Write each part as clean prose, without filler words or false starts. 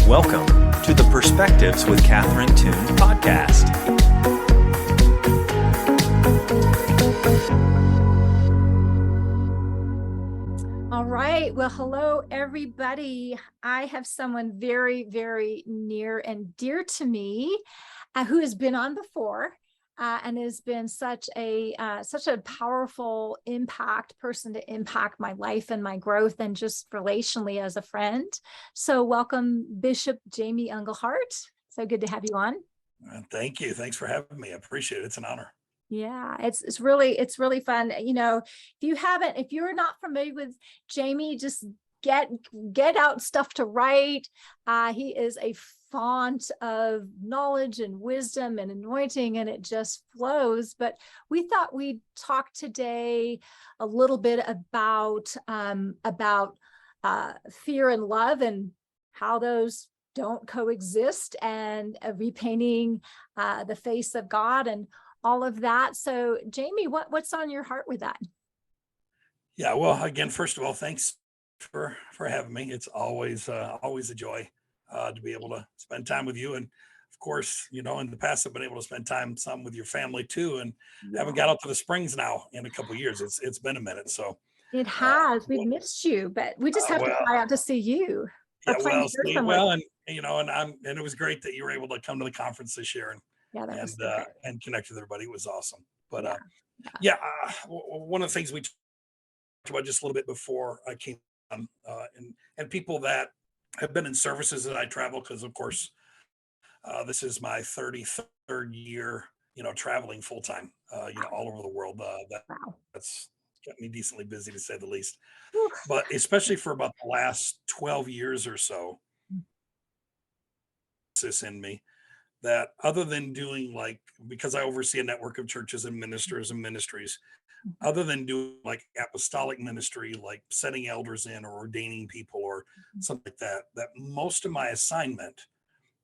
Welcome to the Perspectives with Catherine Toon podcast. All right. Well, hello, everybody. I have someone very, very near and dear to me who has been on before and has been such a powerful person to impact my life and my growth and just relationally as a friend. So welcome, Bishop Jamie Englehart. So good to have you on. Thank you. Thanks for having me. I appreciate it. It's an honor. Yeah, it's really fun. You know, if you're not familiar with Jamie, just get out stuff to write. He is a font of knowledge and wisdom and anointing, and it just flows. But we thought we'd talk today a little bit about fear and love and how those don't coexist, and repainting the face of God and all of that. So Jamie, what's on your heart with that? Yeah, well, again, first of all, thanks for having me. It's always a joy to be able to spend time with you. And of course, you know, in the past, I've been able to spend some with your family too. And haven't got out to the Springs now in a couple of years. It's been a minute. So it has. We've missed you, but we just have to fly out to see you. Yeah, and you know, and it was great that you were able to come to the conference this year and connect with everybody. It was awesome. But one of the things we talked about just a little bit before I came on, and people that have been in services that I travel, because of course this is my 33rd year, you know, traveling full time, you know, all over the world. That's kept me decently busy, to say the least. But especially for about the last 12 years or so, this in me, that other than doing, like, because I oversee a network of churches and ministers and ministries, other than doing like apostolic ministry, like setting elders in or ordaining people or something like that most of my assignment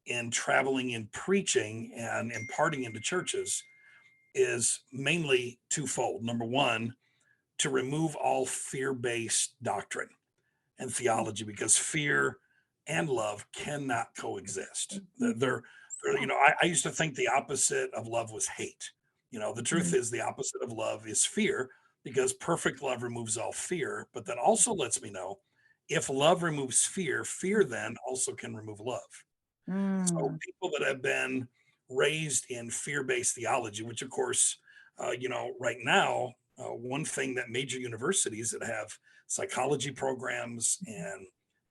in traveling and preaching and imparting into churches is mainly twofold. Number one, to remove all fear-based doctrine and theology, because fear and love cannot coexist. They're you know, I used to think the opposite of love was hate. You know, the truth is the opposite of love is fear, because perfect love removes all fear. But that also lets me know, if love removes fear, fear then also can remove love. So people that have been raised in fear-based theology, which of course, you know, right now, one thing that major universities that have psychology programs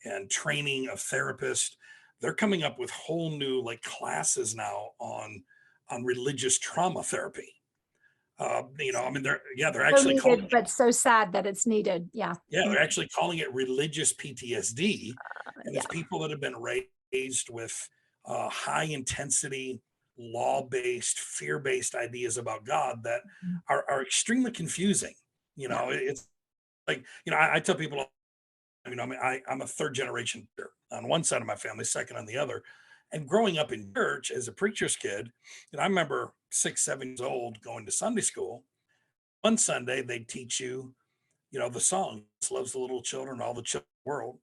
and training of therapists, they're coming up with whole new like classes now on religious trauma therapy. You know, I mean, they're actually calling it, but so sad that it's needed. Yeah, they're actually calling it religious PTSD, and it's people that have been raised with high intensity, law-based, fear-based ideas about God that are extremely confusing. You know, it's like, you know, I tell people, you know, I mean, I'm a third generation on one side of my family, second on the other. And growing up in church as a preacher's kid, and I remember 6, 7 years old going to Sunday school. One Sunday they'd teach you, you know, the song, "Loves the little children, all the children of the world,"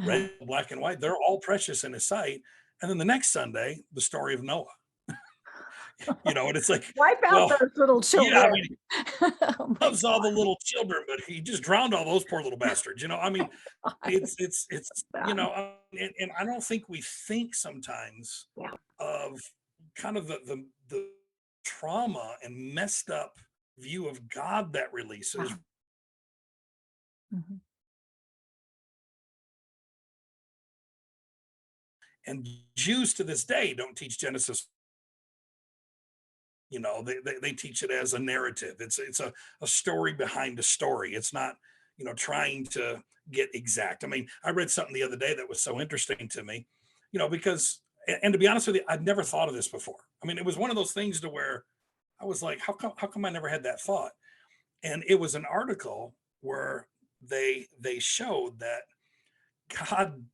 red, black, and white. They're all precious in His sight. And then the next Sunday, the story of Noah. You know, and it's like, wipe out those little children. Yeah, I mean, loves all the little children, but he just drowned all those poor little bastards. You know, I mean, it's you know, and I don't think we think sometimes of kind of the trauma and messed up view of God that releases. And Jews to this day don't teach Genesis. You know, they teach it as a narrative. It's a story behind a story. It's not, you know, trying to get exact. I mean, I read something the other day that was so interesting to me, you know, because, and to be honest with you, I'd never thought of this before. I mean, it was one of those things to where I was like, how come I never had that thought? And it was an article where they showed that God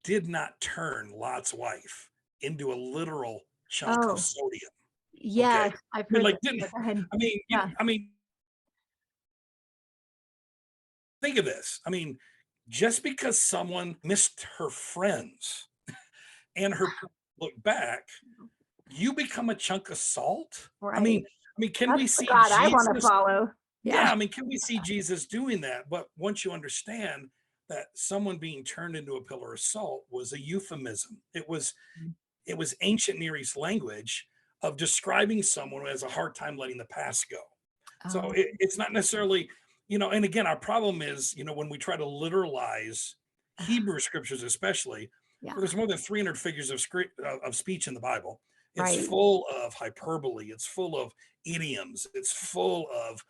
did not turn Lot's wife into a literal chunk of sodium. Yes, I've heard. Like, I mean, think of this. I mean, just because someone missed her friends and her look back, you become a chunk of salt. Right. Can That's we the see God I want to Jesus? follow. Yeah, I mean, can we see Jesus doing that? But once you understand that someone being turned into a pillar of salt was a euphemism, it was ancient Near East language of describing someone who has a hard time letting the past go. So Oh, it's not necessarily, and again, our problem is, when we try to literalize Hebrew scriptures, especially, yeah. well, there's more than 300 figures of speech in the Bible. It's Right. full of hyperbole. It's full of idioms. It's full of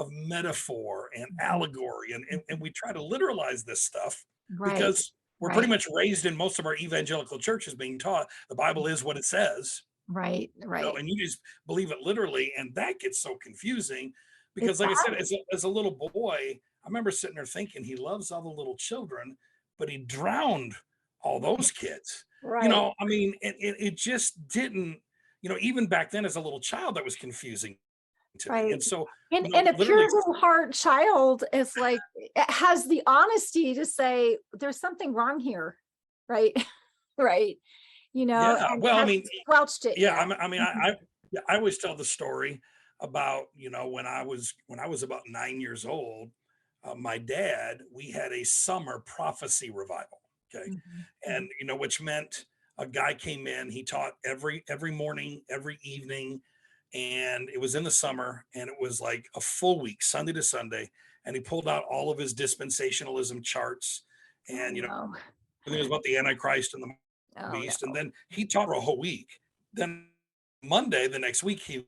metaphor and allegory. And we try to literalize this stuff Right. because we're Right. pretty much raised in most of our evangelical churches being taught the Bible is what it says. Right. Right. And you just believe it literally. And that gets so confusing because, It like I said, does. as a little boy, I remember sitting there thinking he loves all the little children, but he drowned all those kids. Right. I mean, it just didn't, even back then as a little child, that was confusing to me. Right. And so, And a literally, pure heart child is like, it has the honesty to say there's something wrong here. Right. Right. yeah. And Well, I has mean, squelched it yeah. yet. Mhm. I always tell the story about, when I was about 9 years old, my dad, we had a summer prophecy revival. Okay. Mhm. And, which meant a guy came in, he taught every morning, every evening, and it was in the summer, and it was like a full week, Sunday to Sunday. And he pulled out all of his dispensationalism charts, Oh, and, no. it was about the Antichrist and the Oh, beast. And no. then he taught for a whole week. Then Monday, the next week, he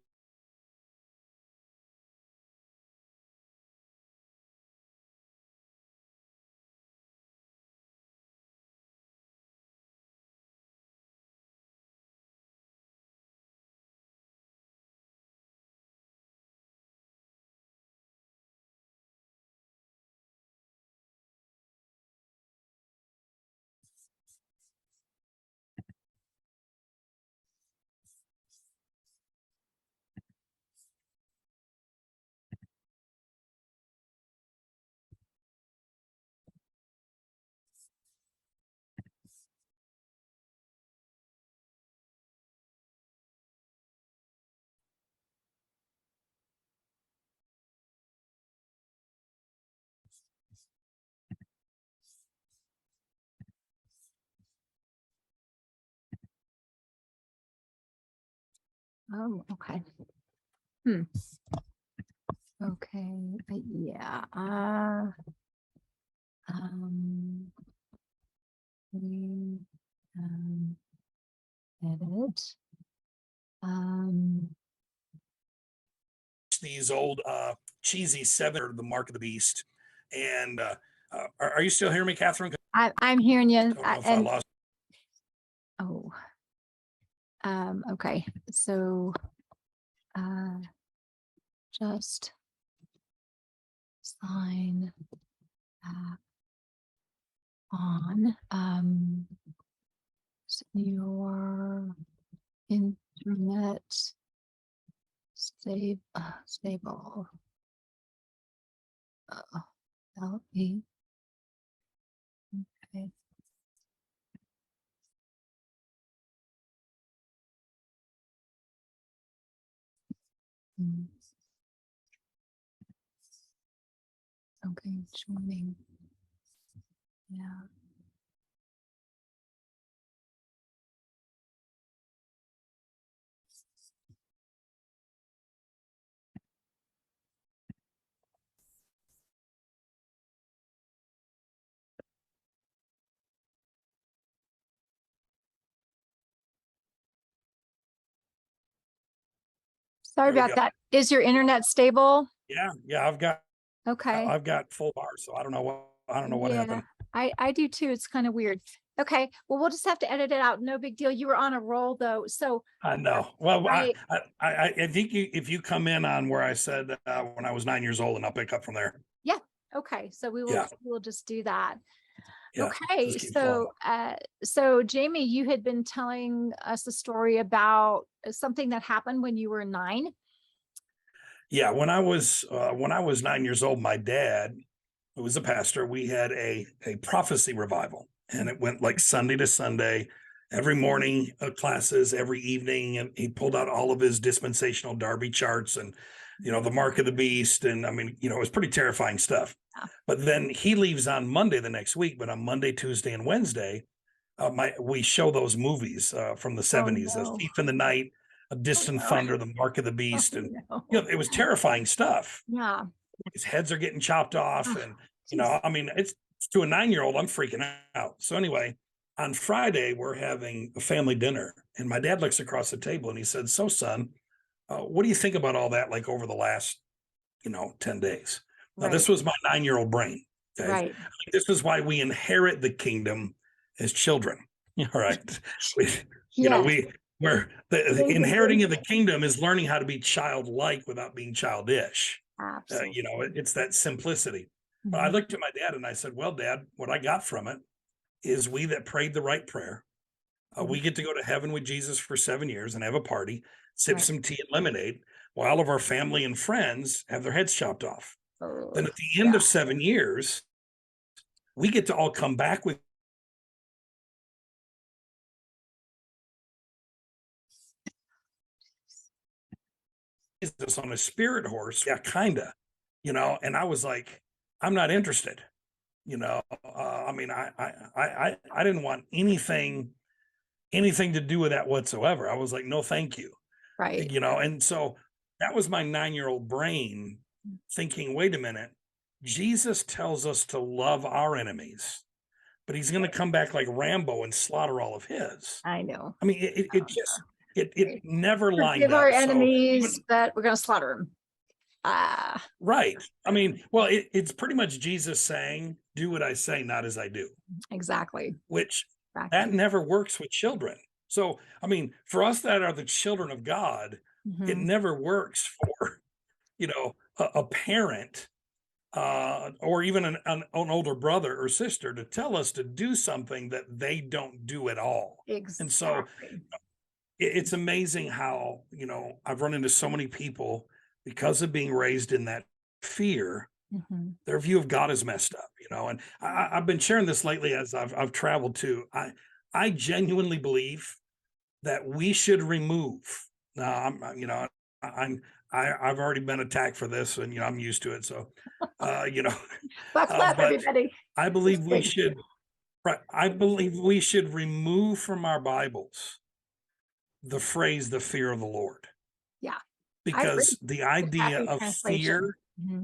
Oh, okay. Hmm. Okay. Yeah. Um, we, um, edit. Um, these old cheesy seven or the mark of the beast. And are you still hearing me, Catherine? I'm hearing I you. don't know if I lost. Oh, okay. So, just sign back on, your internet stable. Help me. Okay. Mm. Okay, joining. Yeah. Sorry There we about go. that. Is your internet stable? Yeah, Okay. I've got full bar, so I don't know what Yeah, happened. I do too. It's kind of weird. Okay. Well, we'll just have to edit it out. No big deal. You were on a roll though. So I know. Well, I I think if you come in on where I said when I was 9 years old, and I'll pick up from there. yeah. Okay. So Yeah, we'll just do that. yeah. Okay. Just keep flowing. So Jamie, you had been telling us a story about something that happened when you were 9. Yeah, when I was 9 years old, my dad who was a pastor, we had a prophecy revival, and it went like Sunday to Sunday, every morning classes, every evening, and he pulled out all of his dispensational Darby charts and the mark of the beast, and I mean, it was pretty terrifying stuff. Yeah. But then he leaves on Monday the next week, but on Monday, Tuesday, and Wednesday, we show those movies from the 70s, no. Thief in the Night, A Distant no. Thunder, The Mark of the Beast, and no. it was terrifying stuff. Yeah. His heads are getting chopped off, and I mean, it's to a 9-year-old, I'm freaking out. So anyway, on Friday we're having a family dinner, and my dad looks across the table and he said, "So, son, what do you think about all that? Like over the last, 10 days?" Now, this was my 9-year-old brain. Okay? Right. This is why we inherit the kingdom as children. All right. We're the inheriting of the kingdom is learning how to be childlike without being childish. Absolutely. It's that simplicity. But I looked at my dad and I said, "Well, Dad, what I got from it is we that prayed the right prayer, we get to go to heaven with Jesus for 7 years and have a party, sip some tea and lemonade, while all of our family and friends have their heads chopped off. Then at the end of 7 years, we get to all come back with Jesus on a spirit horse." Yeah, kinda, and I was like, "I'm not interested." I mean, I didn't want anything to do with that whatsoever. I was like, "No, thank you." Right. And so that was my 9-year-old brain thinking, wait a minute, Jesus tells us to love our enemies, but he's going to come back like Rambo and slaughter all of his. I know. I mean, it never lined Forgive up. our enemies, but we're going to slaughter them. Right. I mean, well, it's pretty much Jesus saying, "Do what I say, not as I do." Exactly. Which that never works with children. So, I mean, for us that are the children of God, it never works for, a parent or even an older brother or sister to tell us to do something that they don't do at all. Exactly. And so it's amazing how, I've run into so many people because of being raised in that fear, their view of God is messed up, and I've been sharing this lately as I've traveled too. I genuinely believe that we should remove. Now, I've already been attacked for this, and I'm used to it. So, but everybody. I believe we should. Right, I believe we should remove from our Bibles the phrase "the fear of the Lord." Yeah, because the idea of fear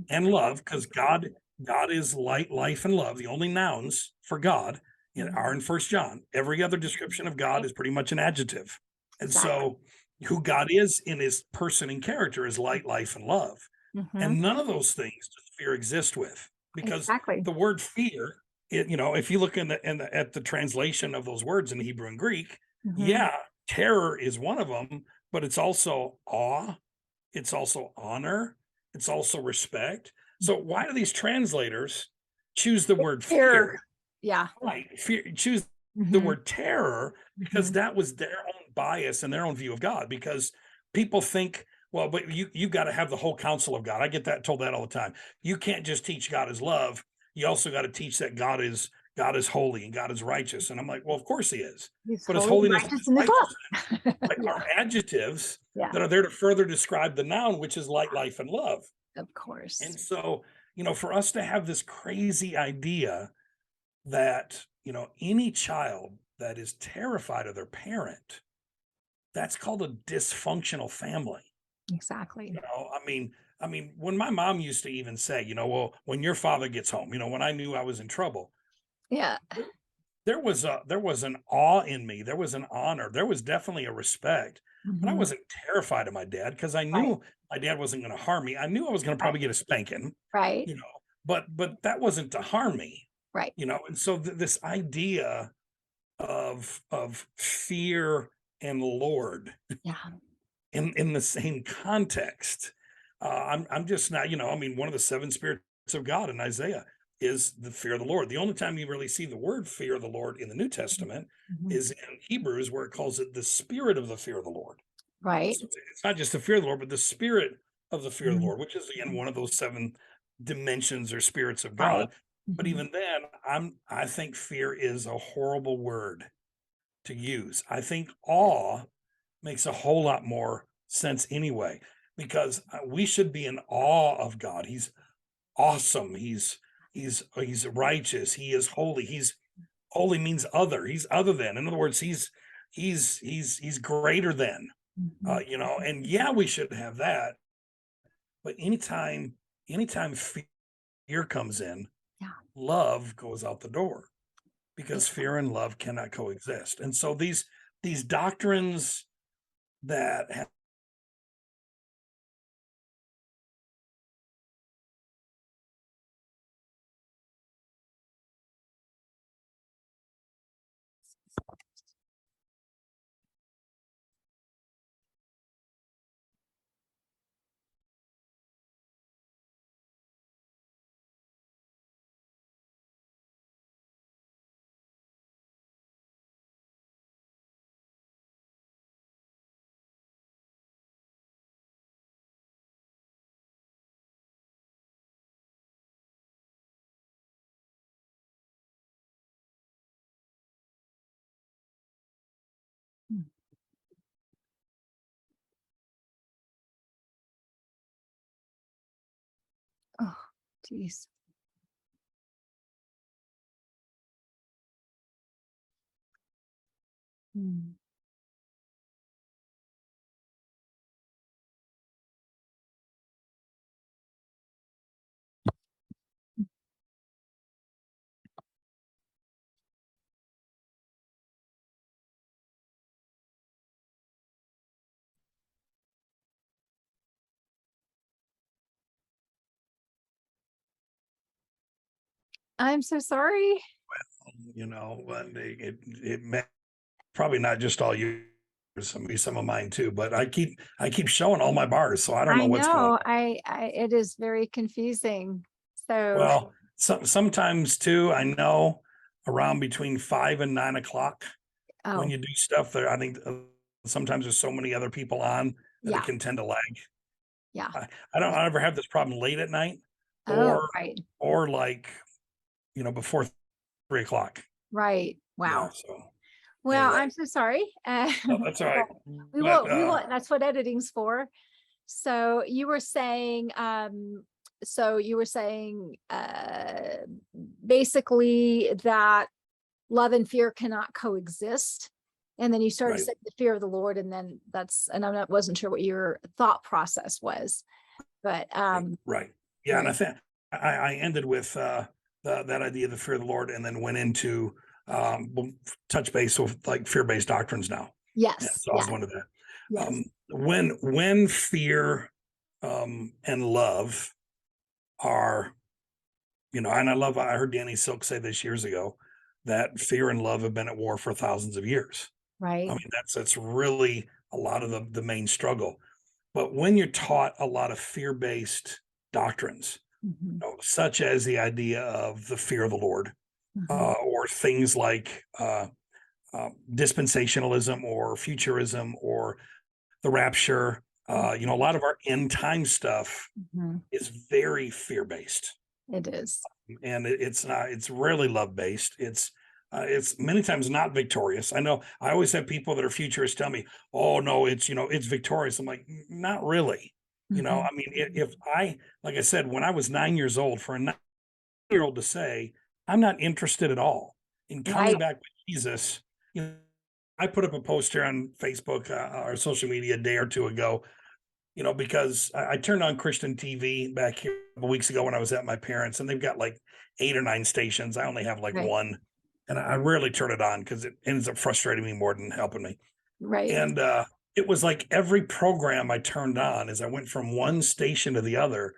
and love, because God is light, life, and love. The only nouns for God are in 1 John. Every other description of God is pretty much an adjective. And so who God is in his person and character is light, life, and love. And none of those things does fear exist with, because the word fear, if you look at the translation of those words in Hebrew and Greek, terror is one of them, but it's also awe, it's also honor, it's also respect. So why do these translators choose the word fear? Yeah. Right. Choose the word terror, because that was their own bias and their own view of God. Because people think, well, but you got to have the whole counsel of God. I get told that all the time. You can't just teach God is love. You also got to teach that God is holy and God is righteous. And I'm like, well, of course he is. But his holiness is righteousness. Are adjectives that are there to further describe the noun, which is light, life, and love. Of course. And so, for us to have this crazy idea that, any child that is terrified of their parent, that's called a dysfunctional family. Exactly. I mean, when my mom used to even say, well, when your father gets home, when I knew I was in trouble. Yeah. There was an awe in me. There was an honor. There was definitely a respect. But I wasn't terrified of my dad, because I knew my dad wasn't going to harm me. I knew I was going to probably get a spanking. Right. But that wasn't to harm me. Right. And so this idea of fear and Lord in the same context. I'm just not, one of the 7 spirits of God in Isaiah is the fear of the Lord. The only time you really see the word fear of the Lord in the New Testament is in Hebrews, where it calls it the spirit of the fear of the Lord. Right. So it's not just the fear of the Lord, but the spirit of the fear of the Lord, which is again one of those 7 dimensions or spirits of Right. God. But even then, I think fear is a horrible word to use. I think awe makes a whole lot more sense anyway, because we should be in awe of God. He's awesome. He's righteous. He is holy. He's holy means other. He's other than. In other words, he's greater than. You know, and yeah, we should have that. But anytime fear comes in, love goes out the door, because fear and love cannot coexist. And so these doctrines that have Oh, geez. I'm so sorry. you know, it may, probably not just all you, some of mine too, but I keep showing all my bars, so I don't know what's going on. I it is very confusing. So Well, sometimes too, I know around between 5 and 9 o'clock when you do stuff there, I think sometimes there's so many other people on that it can tend to lag. I don't ever have this problem late at night or like, you know, before 3 o'clock. Right. Wow. Yeah, so well, anyway. I'm so sorry. No, that's all right. We will. That's what editing's for. So you were saying, basically that love and fear cannot coexist. And then you started saying the fear of the Lord, and then I wasn't sure what your thought process was, but right. Yeah, and I think I ended with that idea of the fear of the Lord, and then went into touch base with like fear-based doctrines now. Yes. Yeah, so I was one of that. Yes. When fear and love are, you know, and I heard Danny Silk say this years ago, that fear and love have been at war for thousands of years. Right. I mean, that's really a lot of the main struggle. But when you're taught a lot of fear-based doctrines, you know, such as the idea of the fear of the Lord, or things like dispensationalism or futurism or the rapture, you know, a lot of our end time stuff is very fear-based. It is. And it's rarely love-based. It's many times not victorious. I know I always have people that are futurists tell me, oh no, it's, you know, it's victorious. I'm like, not really. You know, I mean, if like I said, when I was 9 years old, for a 9-year-old to say, I'm not interested at all in coming back with Jesus. You know, I put up a post here on Facebook or social media a day or two ago, you know, because I turned on Christian TV back here a couple weeks ago when I was at my parents', and they've got like 8 or 9 stations. I only have like one, and I rarely turn it on because it ends up frustrating me more than helping me. Right. And it was like every program I turned on, as I went from one station to the other,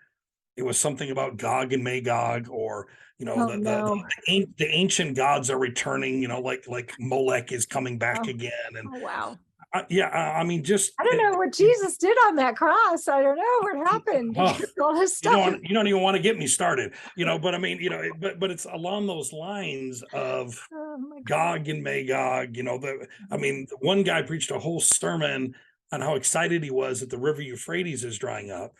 it was something about Gog and Magog, or, you know, the ancient gods are returning, you know, like Molech is coming back again. And wow. I mean, just I don't know what Jesus did on that cross. I don't know what happened. All his stuff. You don't even want to get me started, you know. But I mean, you know, but it's along those lines of Gog and Magog. You know, I mean, one guy preached a whole sermon on how excited he was that the river Euphrates is drying up.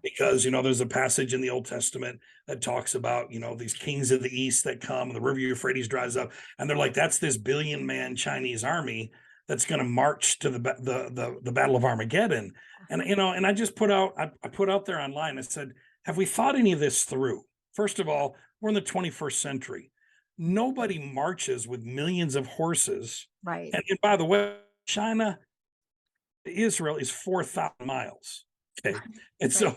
Because, there's a passage in the Old Testament that talks about, these kings of the East that come, and the river Euphrates dries up. And they're like, that's this 1 billion man Chinese army that's going to march to the Battle of Armageddon. And, and I just I put out there online, I said, have we thought any of this through? First of all, we're in the 21st century. Nobody marches with millions of horses. Right. And by the way, China to Israel is 4,000 miles. Okay. And so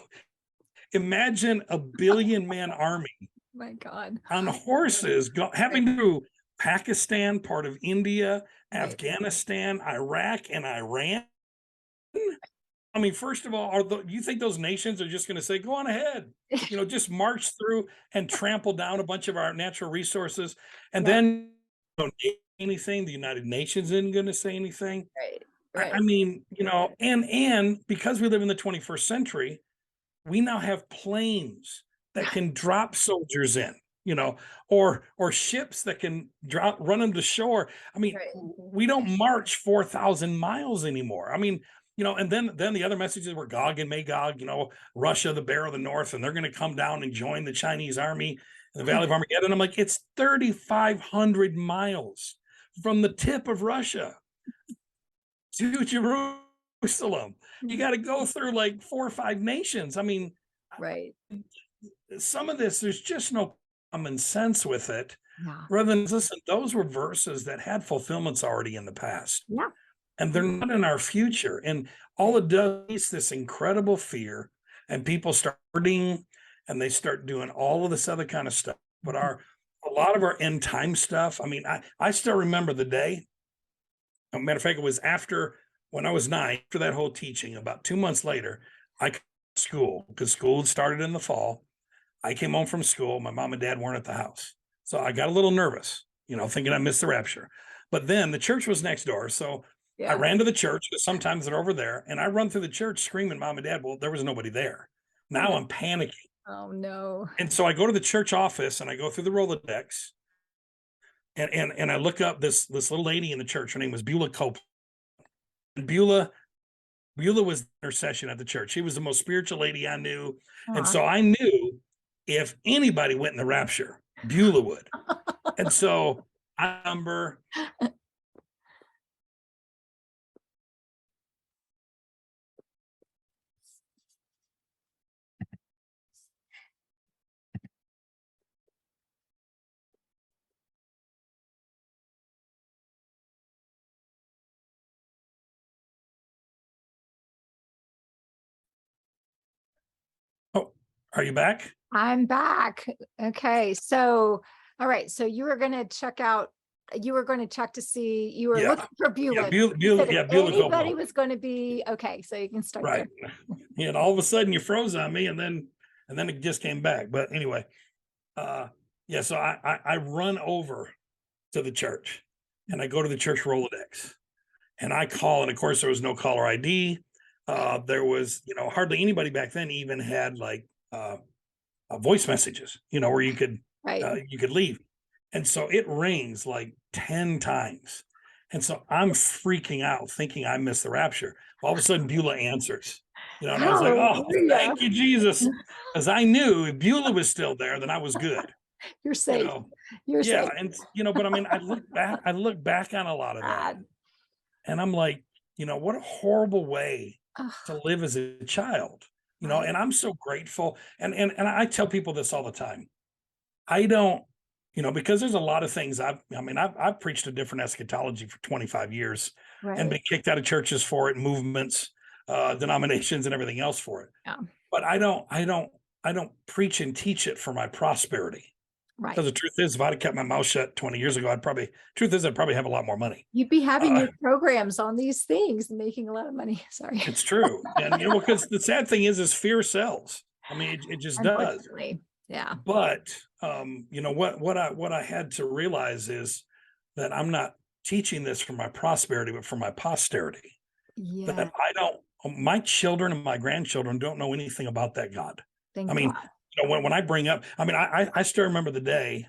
imagine a 1 billion man army. My God. On horses having to do Pakistan, part of India, Afghanistan, Iraq, and Iran. I mean, first of all, do you think those nations are just going to say, go on ahead, just march through and trample down a bunch of our natural resources, and then don't do anything? The United Nations isn't going to say anything. Right. I mean, and because we live in the 21st century, we now have planes that can drop soldiers in, or ships that can run them to shore. I mean, we don't march 4,000 miles anymore. I mean, and then the other messages were Gog and Magog, Russia, the bear of the north, and they're going to come down and join the Chinese army in the Valley of Armageddon. I'm like, it's 3,500 miles from the tip of Russia to Jerusalem. You got to go through like 4 or 5 nations. I mean, some of this, there's just no common sense with it. Rather than, listen, those were verses that had fulfillments already in the past. And they're not in our future. And all it does is this incredible fear, and people start hurting, and they start doing all of this other kind of stuff. But a lot of our end time stuff, I mean, I still remember the day. As a matter of fact, it was when I was 9, after that whole teaching, about 2 months later, I came to school, because school had started in the fall. I came home from school. My mom and dad weren't at the house. So I got a little nervous, thinking I missed the rapture. But then the church was next door. So I ran to the church, because sometimes they're over there, and I run through the church screaming, Mom and Dad. Well, there was nobody there. Now I'm panicking. Oh, no. And so I go to the church office, and I go through the Rolodex, and I look up this little lady in the church. Her name was Beulah Copeland. And Beulah was the intercession at the church. She was the most spiritual lady I knew. And so I knew if anybody went in the rapture, Beulah would. And so I remember... Are you back? I'm back. Okay. So, all right. So you were going to check to see, you were looking for Beulah. Beulah anybody was going to be, okay. So you can start there. Yeah, and all of a sudden you froze on me, and then it just came back. But anyway, so I run over to the church, and I go to the church Rolodex, and I call, and of course there was no caller ID. There was, hardly anybody back then even had like voice messages, where you could leave. And so it rings like 10 times. And so I'm freaking out, thinking I missed the rapture. All of a sudden Beulah answers, and I was like, oh, thank you, Jesus. Because I knew if Beulah was still there, then I was good. You're safe. You're safe. And, but I mean, I look back on a lot of that, and I'm like, what a horrible way to live as a child. And I'm so grateful. And I tell people this all the time. I don't, because there's a lot of things I've preached a different eschatology for 25 years and been kicked out of churches for it, movements, denominations, and everything else for it. Yeah. But I don't preach and teach it for my prosperity. Right. Because the truth is, if I'd have kept my mouth shut 20 years ago, I'd probably have a lot more money. You'd be having your programs on these things and making a lot of money. Sorry. It's true. And, because the sad thing is fear sells. I mean, it just does. Yeah. But, what I had to realize is that I'm not teaching this for my prosperity, but for my posterity. Yeah. That my children and my grandchildren don't know anything about that God. Thank God. When I bring up, I still remember the day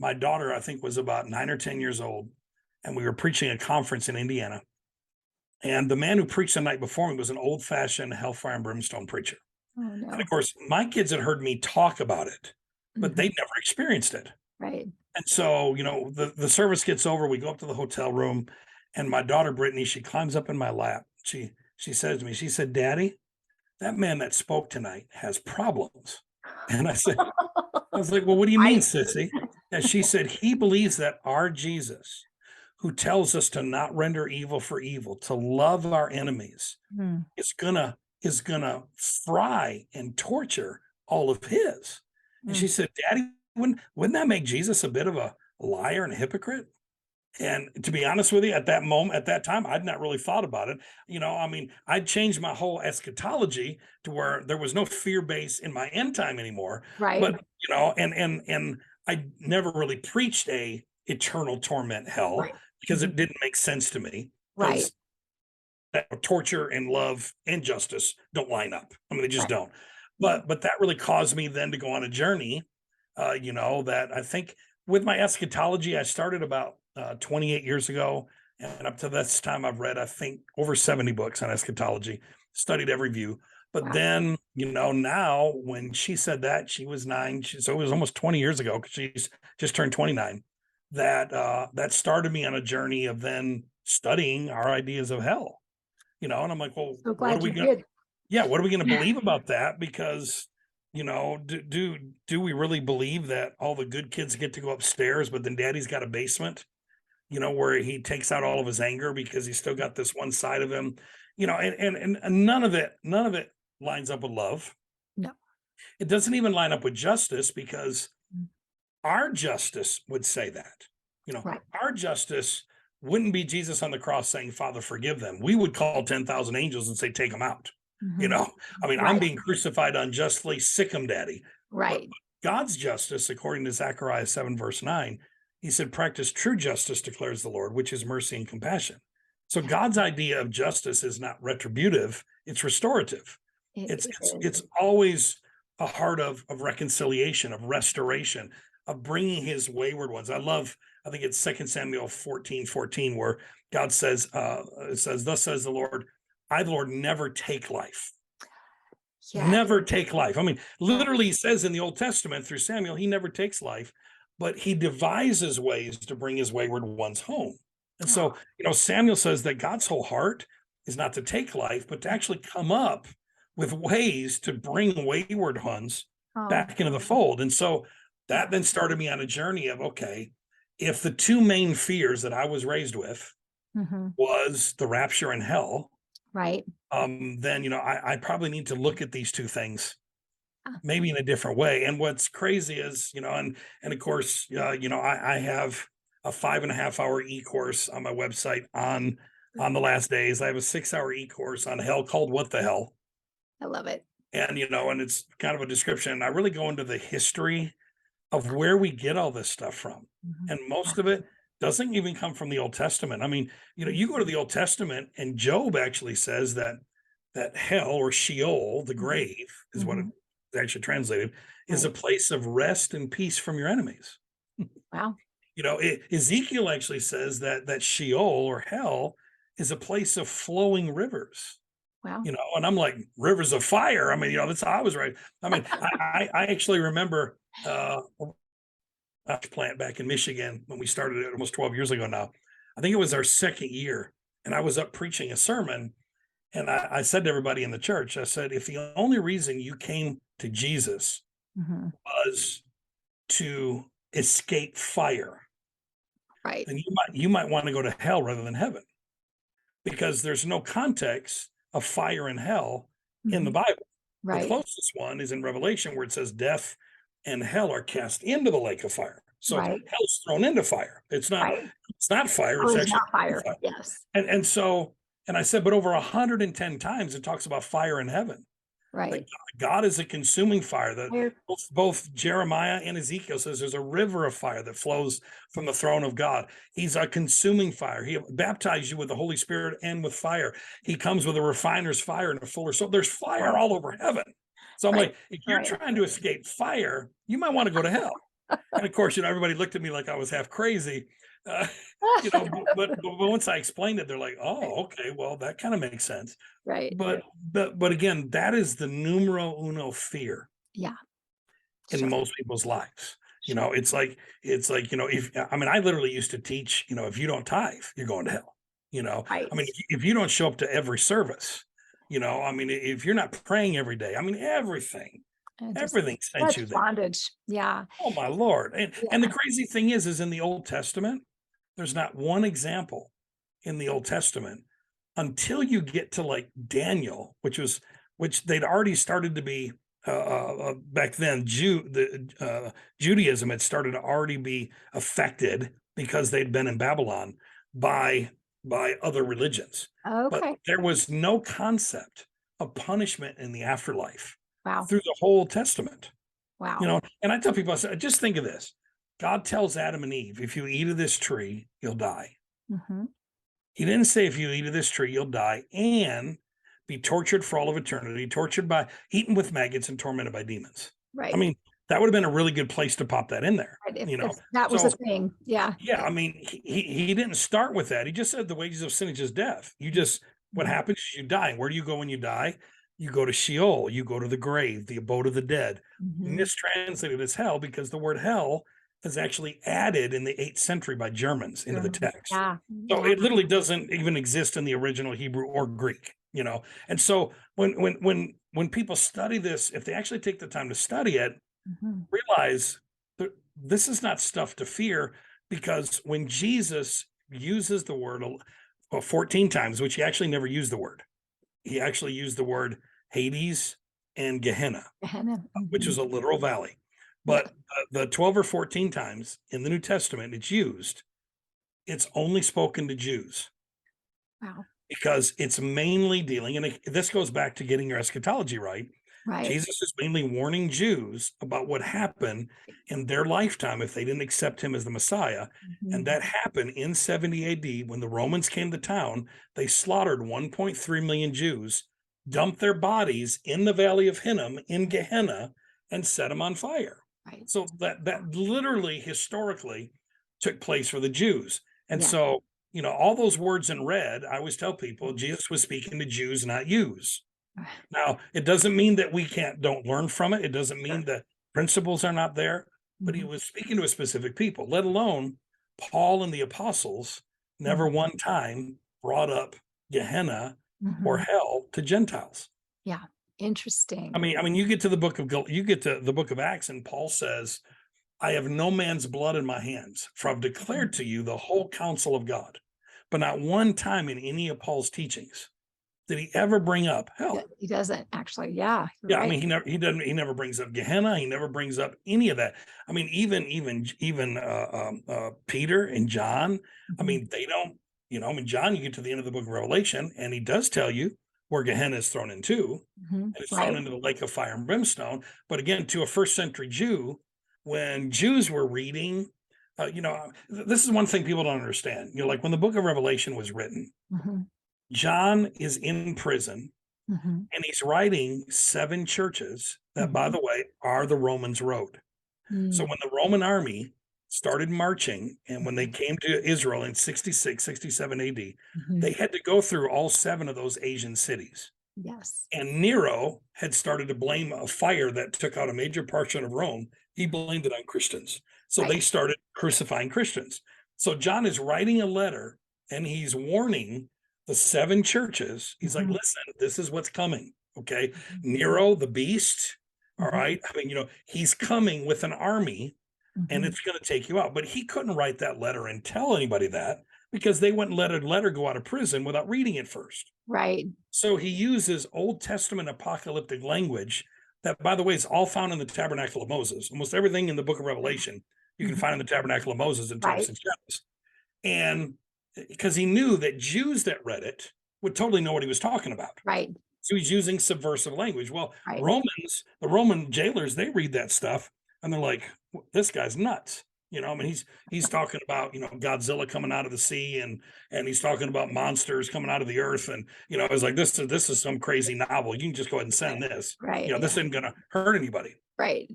my daughter, I think, was about 9 or 10 years old, and we were preaching a conference in Indiana. And the man who preached the night before me was an old-fashioned Hellfire and Brimstone preacher. Oh, And no. of course, my kids had heard me talk about it, but Mhm. they'd never experienced it. Right. And so, the service gets over, we go up to the hotel room, and my daughter Brittany, she climbs up in my lap. She says to me, she said, "Daddy, that man that spoke tonight has problems." And I was like, "Well, what do you mean, Right. sissy?" And she said, "He believes that our Jesus, who tells us to not render evil for evil, to love our enemies, Mm. is gonna fry and torture all of his." And she Mm. said, "Daddy, wouldn't that make Jesus a bit of a liar and a hypocrite?" And to be honest with you, at that moment, at that time, I'd not really thought about it. I mean, I'd changed my whole eschatology to where there was no fear base in my end time anymore. Right. But and I never really preached a eternal torment hell Right. because Mhm. it didn't make sense to me. Right. Because torture and love and justice don't line up. I mean, they just Right. don't. But that really caused me then to go on a journey. That I think with my eschatology, I started about 28 years ago, and up to this time, I've read I think over 70 books on eschatology, studied every view. But Wow. then, now when she said that, she was 9. So it was almost 20 years ago because she's just turned 29. That started me on a journey of then studying our ideas of hell. And I'm like, well, So what are glad we you going to, did. yeah, what are we going to believe about that? Because, do we really believe that all the good kids get to go upstairs, but then daddy's got a basement, where he takes out all of his anger because he's still got this one side of him, and none of it lines up with love. No. It doesn't even line up with justice because Mm. our justice would say that, Right. our justice wouldn't be Jesus on the cross saying, "Father, forgive them." We would call 10,000 angels and say, "Take them out." Mhm. I mean, I'm Right. being crucified unjustly, sick 'em, daddy. But Right. God's justice, according to Zechariah 7, verse 9, he said, "Practice true justice, declares the Lord, which is mercy and compassion." So God's idea of justice is not retributive, it's restorative. It's It it's is. it's always a heart of reconciliation, of restoration, of bringing his wayward ones. I think it's 2 Samuel 14:14, where God says, it says, "Thus says the Lord, I, the Lord, never take life." Yeah. Never take life. I mean, Right. literally he says in the Old Testament through Samuel, he never takes life, but he devises ways to bring his wayward ones home. And Oh, so, Samuel says that God's whole heart is not to take life, but to actually come up with ways to bring wayward ones oh, back into the fold. And so yeah. that then started me on a journey of, okay, if the two main fears that I was raised with Mhm. was the rapture and hell, Right. then I probably need to look at these two things Ah. maybe in a different way. And what's crazy is, and of course, I have a 5.5 hour e-course on my website on the last days. I have a 6 hour e-course on hell called "What the Hell," I love it. and and it's kind of a description. I really go into the history of where we get all this stuff from, Mhm. and most of it doesn't even come from the Old Testament. I mean, you go to the Old Testament, and Job actually says that hell, or Sheol, the Mhm. grave, is what it Mhm. actually translated, is a Right. place of rest and peace from your enemies. Wow. Ezekiel actually says that Sheol, or hell, is a place of flowing rivers. Wow. And I'm like, rivers of fire. I mean, that's how I was right. I mean, I actually remember a plant back in Michigan when we started it almost 12 years ago now. I think it was our second year, and I was up preaching a sermon, and I said to everybody in the church, I said, if the only reason you came to Jesus Mhm. was to escape fire, Right. then you might want to go to hell rather than heaven, because there's no context of fire and hell in the Mhm. Bible. The Right. closest one is in Revelation, where it says death and hell are cast into the lake of fire. So Right. hell's thrown into fire. It's not Right. fire, Oh, it's it's actually not fire. fire. Yes. And I said, but over 110 times it talks about fire in heaven. That Right. God is a consuming fire. That Fire. both Jeremiah and Ezekiel says there's a river of fire that flows from the throne of God. He's a consuming fire. He baptizes you with the Holy Spirit and with fire. He comes with a refiner's fire and a fuller. So there's fire Wow. all over heaven. So I'm Right. like, if you're Right. trying to escape fire, you might want to go to hell. And of course, everybody looked at me like I was half crazy. Uh, but once I explained it, they're like, "Oh, okay, well, that kind of makes sense." Right. But again, that is the numero uno fear Yeah. in Sure. most people's lives. It's like if I literally used to teach, if you don't tithe, you're going to hell. Right. If you don't show up to every service, if you're not praying every day, everything, And just everything sent such you there. bondage. Yeah. Oh my Lord. And Yeah. the crazy thing is in the Old Testament, there's not one example in the Old Testament until you get to like Daniel, which they'd already started to be back then. Judaism had started to already be affected because they'd been in Babylon by other religions. But Okay. there was no concept of punishment in the afterlife Wow. through the whole Testament. Wow. And I tell people, I say, just think of this. God tells Adam and Eve, if you eat of this tree, you'll die. Mm-hmm. He didn't say if you eat of this tree, you'll die and be tortured for all of eternity, eaten with maggots and tormented by demons. Right. That would have been a really good place to pop that in there. Right. If that was a thing. Yeah. Yeah. He didn't start with that. He just said the wages of sin is just death. What happens is you die. Where do you go when you die? You go to Sheol, you go to the grave, the abode of the dead. Mm-hmm. Mistranslated as hell because the word hell is actually added in the 8th century by Germans into the text. Yeah. So it literally doesn't even exist in the original Hebrew or Greek, And so when people study this, if they actually take the time to study it, realize that this is not stuff to fear, because when Jesus uses the word 14 times, which he actually never used the word, he actually used the word Hades and Gehenna, which is a literal valley. But the 12 or 14 times in the New Testament it's only spoken to Jews. Wow. Because it's mainly dealing, and this goes back to getting your eschatology right. Right. Jesus is mainly warning Jews about what happened in their lifetime if they didn't accept him as the Messiah. Mm-hmm. And that happened in 70 AD when the Romans came to town. They slaughtered 1.3 million Jews, dumped their bodies in the Valley of Hinnom in Gehenna, and set them on fire. Right. So that literally historically took place for the Jews. And so, all those words in red, I always tell people Jesus was speaking to Jews, not yous. Now, it doesn't mean that we don't learn from it. It doesn't mean that principles are not there, but he was speaking to a specific people, let alone Paul and the apostles never one time brought up Gehenna or hell to Gentiles. Yeah. Interesting. You get to the book of Acts, and Paul says, I have no man's blood in my hands, for I've declared to you the whole counsel of God. But not one time in any of Paul's teachings did he ever bring up hell. He doesn't actually. Yeah. Yeah. Right. He never brings up Gehenna. He never brings up any of that. Even Peter and John, they don't, John, you get to the end of the book of Revelation, and he does tell you where Gehenna is thrown into, and it's thrown into the lake of fire and brimstone. But again, to a first century Jew, when Jews were reading, this is one thing people don't understand. Like when the book of Revelation was written, John is in prison, and he's writing 7 churches that, by the way, are the Romans' road. So when the Roman army started marching, and when they came to Israel in 66, 67 AD, they had to go through all 7 of those Asian cities. Yes. And Nero had started to blame a fire that took out a major portion of Rome. He blamed it on Christians. So they started crucifying Christians. So John is writing a letter, and he's warning the 7 churches. He's like, listen, this is what's coming. Okay. Nero, the beast. All right. He's coming with an army, and it's going to take you out. But he couldn't write that letter and tell anybody that, because they wouldn't let a letter go out of prison without reading it first. Right. So he uses Old Testament apocalyptic language that, by the way, is all found in the Tabernacle of Moses. Almost everything in the book of Revelation you can find in the Tabernacle of Moses in types and shadows. And because he knew that Jews that read it would totally know what he was talking about. Right. So he's using subversive language. Well, the Roman jailers, they read that stuff and they're like, this guy's nuts. He's talking about, Godzilla coming out of the sea, and he's talking about monsters coming out of the earth. And, it's like, this is some crazy novel. You can just go ahead and send this. Right. This isn't going to hurt anybody. Right.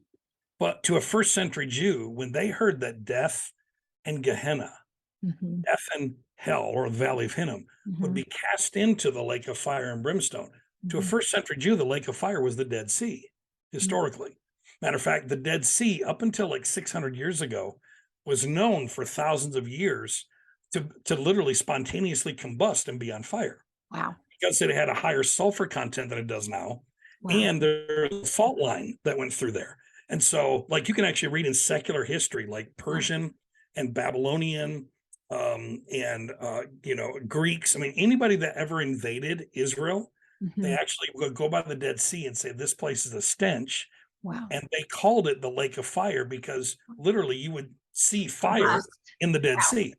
But to a first century Jew, when they heard that death and Gehenna, Mhm. death and hell, or the valley of Hinnom, would Mhm. be cast into the lake of fire and brimstone, to a Mhm. first century Jew, the lake of fire was the Dead Sea, historically. Matter of fact, the Dead Sea, up until like 600 years ago, was known for thousands of years to literally spontaneously combust and be on fire Wow. because it had a higher sulfur content than it does now. Wow. And there's a fault line that went through there. And so, like, you can actually read in secular history, like Persian and Babylonian Greeks. I mean, anybody that ever invaded Israel, they Mhm. actually would go by the Dead Sea and say, this place is a stench. Wow. And they called it the lake of fire because literally you would see fire Combust. in the Dead Wow. Sea.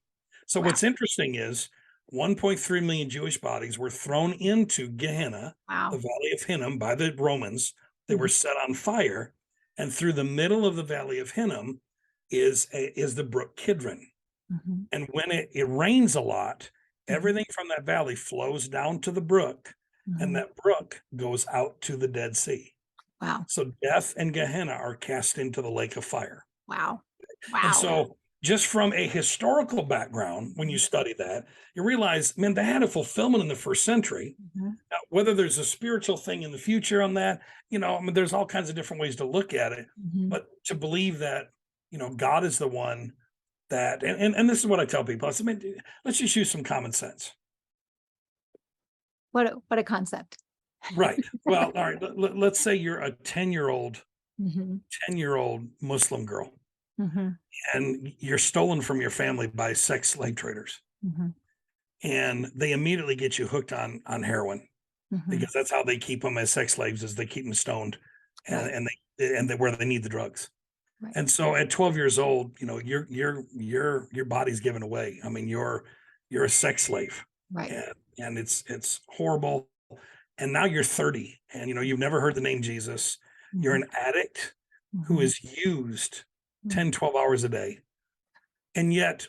So Wow. what's interesting is 1.3 million Jewish bodies were thrown into Gehenna, Wow. the valley of Hinnom, by the Romans. They were Mhm. set on fire. And through the middle of the valley of Hinnom is the brook Kidron. Mhm. And when it rains a lot, Mhm. everything from that valley flows down to the brook, and Mhm. that brook goes out to the Dead Sea. Wow. So death and Gehenna are cast into the lake of fire. Wow. And Wow. so, just from a historical background, when you study that, you realize, man, they had a fulfillment in the first century. Mhm. Now, whether there's a spiritual thing in the future on that, I mean, there's all kinds of different ways to look at it. Mhm. But to believe that, God is the one that, and this is what I tell people. I said, man, let's just use some common sense. What a concept. Right. Well, all right. Let's say you're a 10-year-old Mhm. 10-year-old Muslim girl, Mhm. and you're stolen from your family by sex slave traders, Mhm. and they immediately get you hooked on heroin Mhm. because that's how they keep them as sex slaves, is they keep them stoned, and Right. they where they need the drugs. Right. And so at 12 years old, your body's given away. I mean, you're a sex slave, Right. and it's horrible. And now you're 30, and you've never heard the name Jesus. You're Mhm. an addict who Mhm. is used Mhm. 10, 12 hours a day. And yet,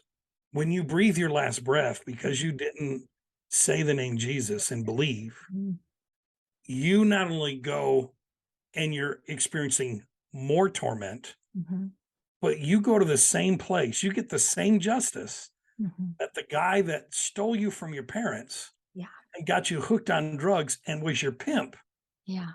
when you breathe your last breath, because you didn't say the name Jesus and believe, Mhm. you not only go and you're experiencing more torment, Mhm. but you go to the same place. You get the same justice Mhm. that the guy that stole you from your parents Yeah. and got you hooked on drugs and was your pimp. Yeah.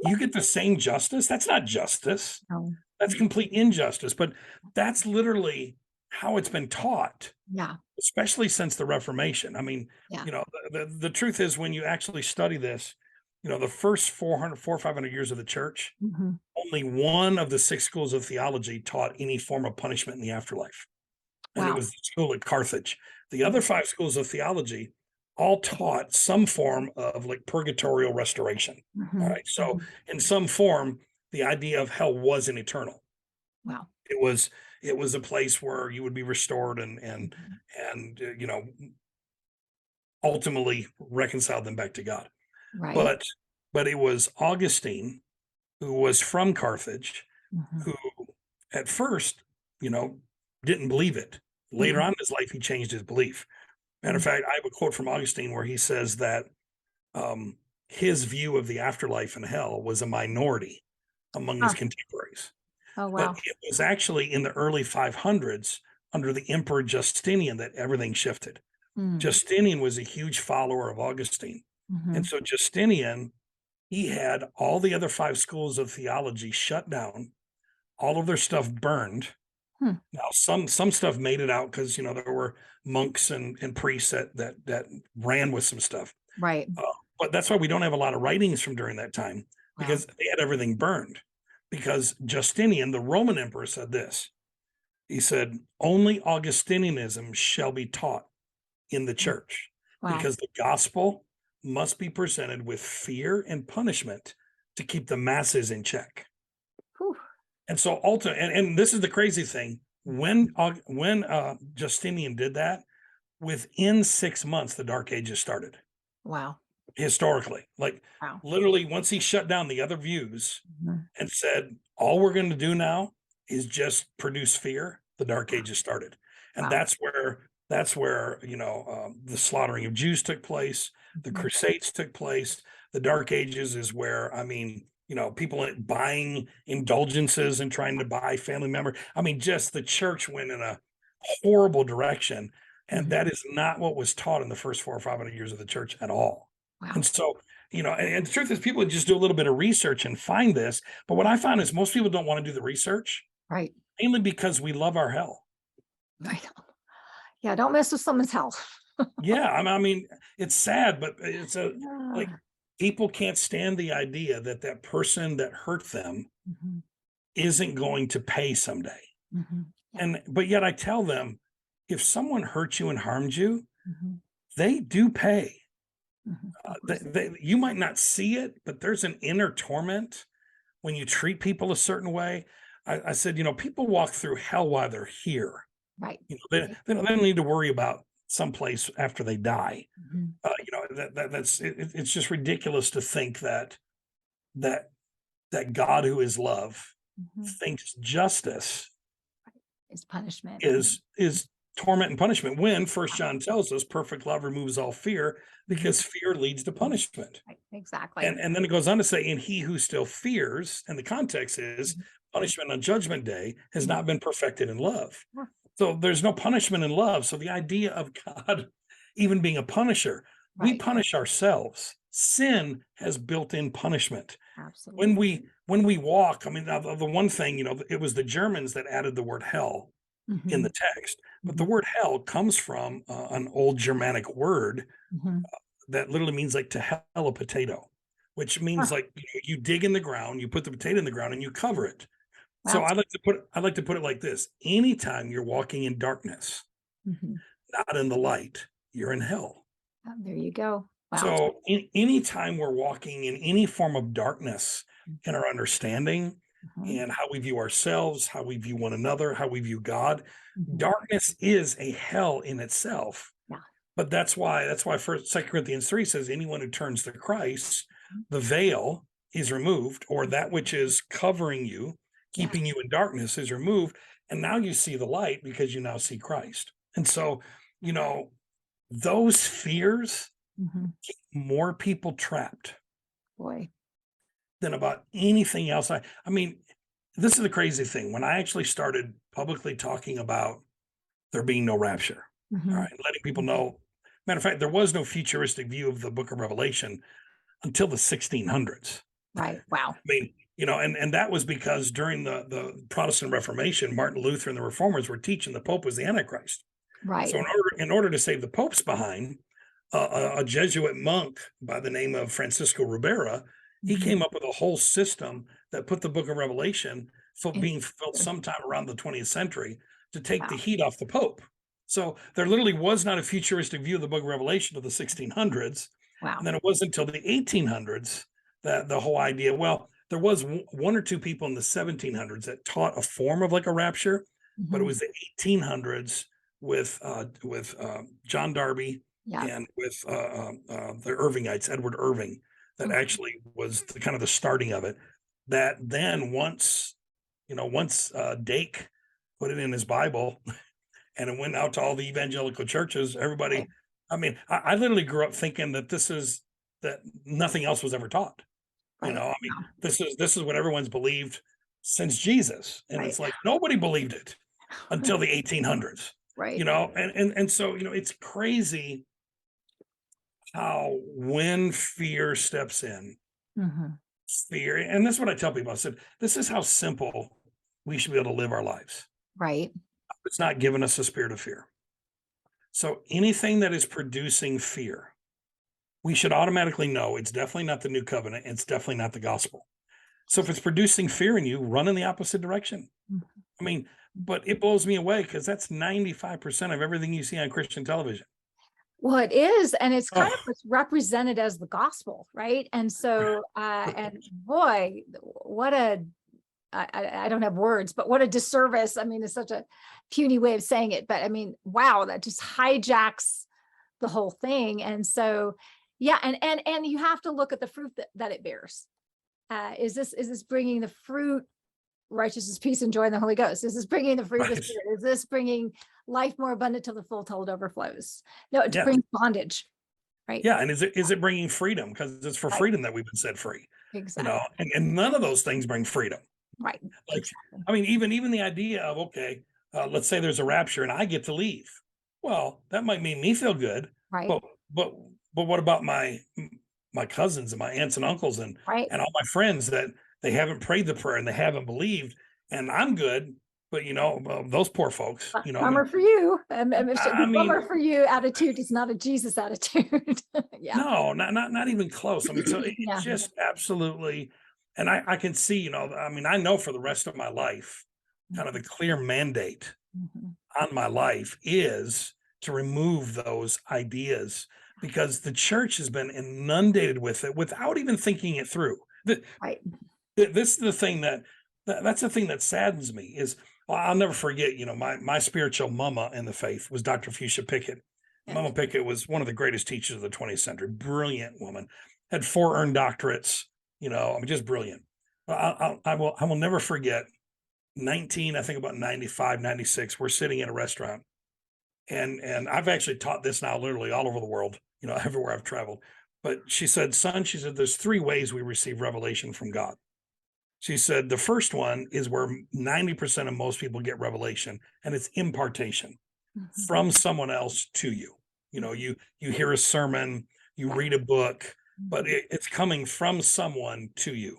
You get the same justice. That's not justice. No. That's complete injustice. But that's literally how it's been taught, Yeah. especially since the Reformation. I mean, Yeah. the truth is, when you actually study this, the first 400, or 500 years of the church, Mhm. only one of the 6 schools of theology taught any form of punishment in the afterlife. And it Wow. was the school at Carthage. The other 5 schools of theology all taught some form of like purgatorial restoration. All Mhm. right. So Mhm. in some form, the idea of hell wasn't eternal. Wow. It was a place where you would be restored Mhm. and ultimately reconciled them back to God. Right. But it was Augustine, who was from Carthage, Mhm. who at first, you know, didn't believe it. Later Mhm. on in his life, he changed his belief. Matter of Mhm. fact, I have a quote from Augustine where he says that um, his view of the afterlife and hell was a minority among his Huh. contemporaries. Oh, But wow. it was actually in the early 500s under the Emperor Justinian that everything shifted. Mm. Justinian was a huge follower of Augustine. And Mhm. so Justinian, he had all the other 5 schools of theology shut down, all of their stuff burned. Hmm. Now, some stuff made it out because there were monks and priests that ran with some stuff. Right. Uh, but that's why we don't have a lot of writings from during that time, Wow. because they had everything burned. Because Justinian, the Roman emperor, said this. He said, "Only Augustinianism shall be taught in the Mm. church, Wow. because the gospel must be presented with fear and punishment to keep the masses in check." Whew. And so ultimately, and this is the crazy thing, when Justinian did that, within 6 months, the Dark Ages started Wow. historically. Like Wow. literally, once he shut down the other views Mhm. and said, all we're going to do now is just produce fear, the Dark Wow. Ages started. And Wow. that's where the slaughtering of Jews took place, the Mhm. Crusades took place. The Dark Ages is where, I mean, people buying indulgences and trying to buy family members. I mean, just the church went in a horrible direction. And that is not what was taught in the first 400 or 500 years of the church at all. Wow. And so, and the truth is, people would just do a little bit of research and find this. But what I find is most people don't want to do the research. Right. Mainly because we love our hell. Right. Yeah. Don't mess with someone's hell. Yeah. I mean, it's sad, but it's like people can't stand the idea that that person that hurt them isn't going to pay someday. But yet I tell them, if someone hurt you and harmed you, they do pay. You might not see it, but there's an inner torment when you treat people a certain way. I said, people walk through hell while they're here. Right. They don't need to worry about someplace after they die. It's just ridiculous to think that God, who is love, thinks justice is punishment, is torment and punishment, when 1 John tells us perfect love removes all fear, because fear leads to punishment. Right, exactly. And then it goes on to say, and he who still fears, and the context is punishment on judgment day, has not been perfected in love. So there's no punishment in love. So the idea of God even being a punisher, we punish ourselves. Sin has built-in punishment. Absolutely. When we walk, I mean, the one thing, it was the Germans that added the word hell in the text, but the word hell comes from an old Germanic word that literally means like to hell a potato, which means like you dig in the ground, you put the potato in the ground, and you cover it. Wow. So I like to put it like this: anytime you're walking in darkness, not in the light, you're in hell. Oh, there you go. Wow. So anytime we're walking in any form of darkness in our understanding and how we view ourselves, how we view one another, how we view God, darkness is a hell in itself. Yeah. But that's why 2 Corinthians 3 says, anyone who turns to Christ, the veil is removed, or that which is covering you, keeping you in darkness, is removed. And now you see the light because you now see Christ. And so, those fears keep more people trapped than about anything else. I mean, this is the crazy thing. When I actually started publicly talking about there being no rapture, all right, letting people know, matter of fact, there was no futuristic view of the book of Revelation until the 1600s. Right. Wow. I mean, and that was because during the Protestant Reformation, Martin Luther and the Reformers were teaching the Pope was the Antichrist. Right. So in order to save the Pope's behind, a Jesuit monk by the name of Francisco Ribera, he came up with a whole system that put the book of Revelation being fulfilled sometime around the 20th century to take the heat off the Pope. So there literally was not a futuristic view of the book of Revelation of the 1600s. Wow. And then it wasn't until the 1800s that the whole idea, there was one or two people in the 1700s that taught a form of like a rapture, but it was the 1800s with John Darby and with the Irvingites, Edward Irving, that actually was the starting of it. That then once Dake put it in his Bible and it went out to all the evangelical churches, everybody, I mean, I literally grew up thinking that nothing else was ever taught. This is what everyone's believed since Jesus. And it's like, nobody believed it until the 1800s. Right. And so, it's crazy how when fear steps in, fear, and this is what I tell people. I said, this is how simple we should be able to live our lives. Right. It's not giving us a spirit of fear. So anything that is producing fear, we should automatically know it's definitely not the new covenant. It's definitely not the gospel. So if it's producing fear in you, run in the opposite direction. I mean, but it blows me away because that's 95% of everything you see on Christian television. Well, it is. And it's kind of what's represented as the gospel, right? And so, and boy, what I don't have words, but what a disservice. I mean, it's such a puny way of saying it, but I mean, wow, that just hijacks the whole thing. And so, yeah. And you have to look at the fruit that it bears. Is this bringing the fruit, righteousness, peace, and joy in the Holy Ghost? Is this bringing the fruit of the Spirit? Is this bringing life more abundant till the full told overflows? No, it brings bondage, right? Yeah, and is it bringing freedom? Because it's for freedom that we've been set free. Exactly. and none of those things bring freedom. Right. Like, Exactly. I mean, even the idea of, okay, let's say there's a rapture and I get to leave. Well, that might make me feel good, Right. but what about my cousins and my aunts and uncles and Right. all my friends that they haven't prayed the prayer and they haven't believed, and I'm good, but those poor folks, Bummer for you. I The mean, bummer for you attitude is not a Jesus attitude. Yeah. no, not even close. I mean, so it's Yeah. just absolutely, and I can see, I mean, I know for the rest of my life, kind of the clear mandate Mhm. on my life is to remove those ideas because the church has been inundated with it without even thinking it through. Right. This is the thing that's the thing that saddens me is, well, I'll never forget, my spiritual mama in the faith was Dr. Fuchsia Pickett. Mama Pickett was one of the greatest teachers of the 20th century, brilliant woman, had 4 earned doctorates, I mean, just brilliant. I will never forget I think about 95, 96, we're sitting in a restaurant. And I've actually taught this now literally all over the world, everywhere I've traveled. But she said, son, she said, there's 3 ways we receive revelation from God. She said, the first one is where 90% of most people get revelation, and it's impartation from someone else to you. You hear a sermon, you read a book, but it's coming from someone to you.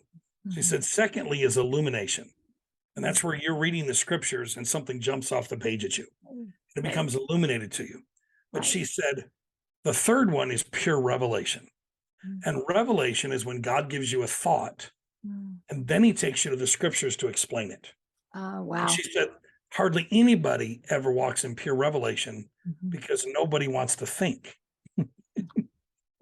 She said, secondly is illumination. And that's where you're reading the scriptures and something jumps off the page at you. It becomes illuminated to you. But she said, the third one is pure revelation. And revelation is when God gives you a thought and then he takes you to the scriptures to explain it. Oh, And wow. she said, hardly anybody ever walks in pure revelation because nobody wants to think.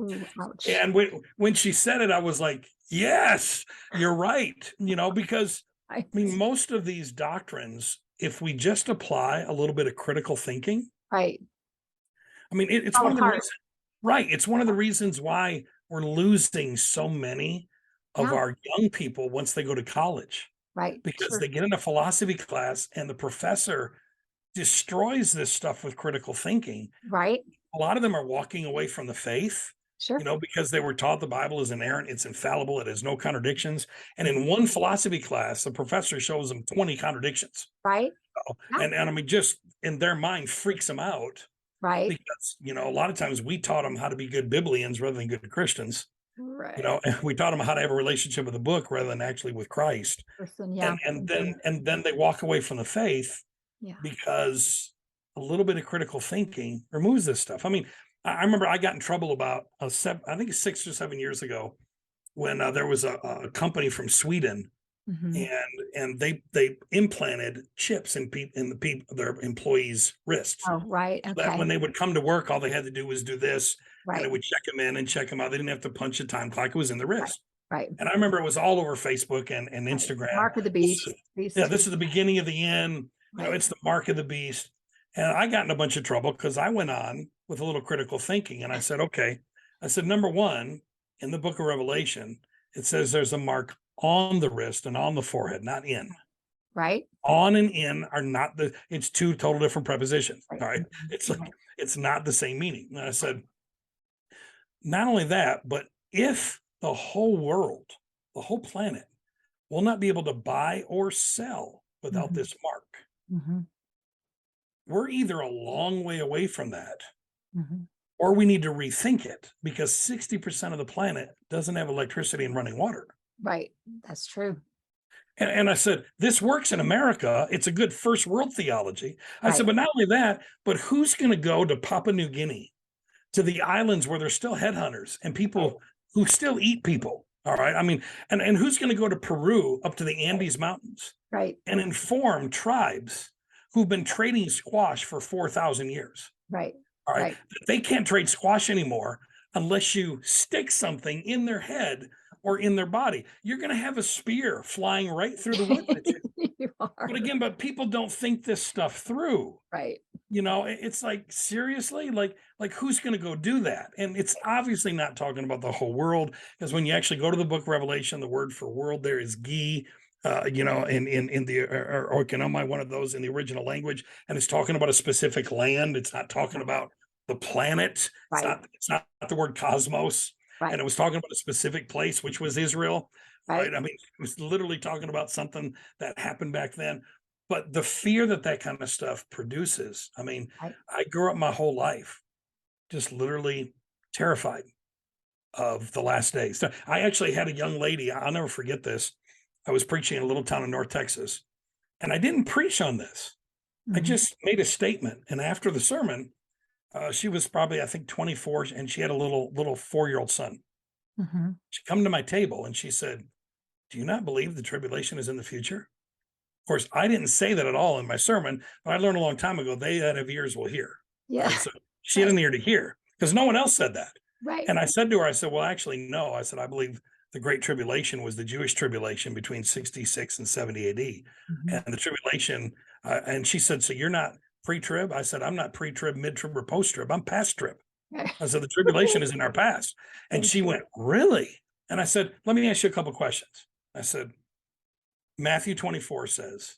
Ooh, ouch. And when she said it, I was like, yes, you're right. Because I mean, most of these doctrines, if we just apply a little bit of critical thinking, Right. I mean, it's one of the reasons, right? It's one of the reasons why we're losing so many of our young people once they go to college, Right. because they get in a philosophy class and the professor destroys this stuff with critical thinking. Right. A lot of them are walking away from the faith. Sure. Because they were taught the Bible is inerrant, it's infallible, it has no contradictions. And in one philosophy class, the professor shows them 20 contradictions. Right. And I mean, just in their mind freaks them out. Right. Because, a lot of times we taught them how to be good Biblians rather than good Christians. Right. And we taught them how to have a relationship with the book rather than actually with Christ. And then they walk away from the faith because a little bit of critical thinking removes this stuff. I mean, I remember I got in trouble about I think 6 or 7 years ago when there was a company from Sweden, and they implanted chips in their employees' wrists. Oh, right. Okay. That when they would come to work, all they had to do was do this, Right. and it would check them in and check them out. They didn't have to punch a time clock; it was in the wrist. Right. And I remember it was all over Facebook and Instagram. Mark of the beast. Yeah, this is the beginning of the end. Right. It's the mark of the beast. And I got in a bunch of trouble because I went on with a little critical thinking. And I said, okay, number one, in the book of Revelation, it says there's a mark on the wrist and on the forehead, not in. Right. On and in are not it's 2 total different prepositions. Right. All right. It's like, it's not the same meaning. And I said, not only that, but if the whole world, the whole planet will not be able to buy or sell without this mark, we're either a long way away from that, or we need to rethink it because 60% of the planet doesn't have electricity and running water. Right. That's true. And I said, this works in America. It's a good first world theology. I said, but not only that, but who's going to go to Papua New Guinea, to the islands where there's still headhunters and people who still eat people? All right. I mean, and who's going to go to Peru up to the Andes Mountains and inform tribes who've been trading squash for 4,000 years? Right. All right. They can't trade squash anymore unless you stick something in their head or in their body. You're going to have a spear flying right through the wood at you. You are. But people don't think this stuff through. Right. It's like, seriously, like who's going to go do that? And it's obviously not talking about the whole world, because when you actually go to the book of Revelation, the word for world there is gi, in the oikonomai, one of those in the original language, and it's talking about a specific land. It's not talking about the planet. It's not the word cosmos. Right. And it was talking about a specific place, which was Israel. Right. Right. I mean, it was literally talking about something that happened back then. But the fear that that kind of stuff produces, I mean, Right. I grew up my whole life just literally terrified of the last days. So I actually had a young lady, I'll never forget this. I was preaching in a little town in North Texas, and I didn't preach on this. I Mhm. just made a statement. And after the sermon, she was probably, I think, 24, and she had a little 4-year-old son. Mhm. She come to my table and she said, "Do you not believe the tribulation is in the future?" Of course, I didn't say that at all in my sermon, but I learned a long time ago, they that have ears will hear. Yeah. Right? So she had Right. an ear to hear because no one else said that. Right. And I said to her, I said, "Well, actually, no." I said, "I believe the Great Tribulation was the Jewish tribulation between 66 and 70 AD. Mhm. And the tribulation," and she said, "So you're not pre-trib?" I said, "I'm not pre-trib, mid-trib, or post-trib. I'm past-trib." Right. I said, "The tribulation is in our past." And Thank she you. went, "Really?" And I said, "Let me ask you a couple questions." I said, Matthew 24 says,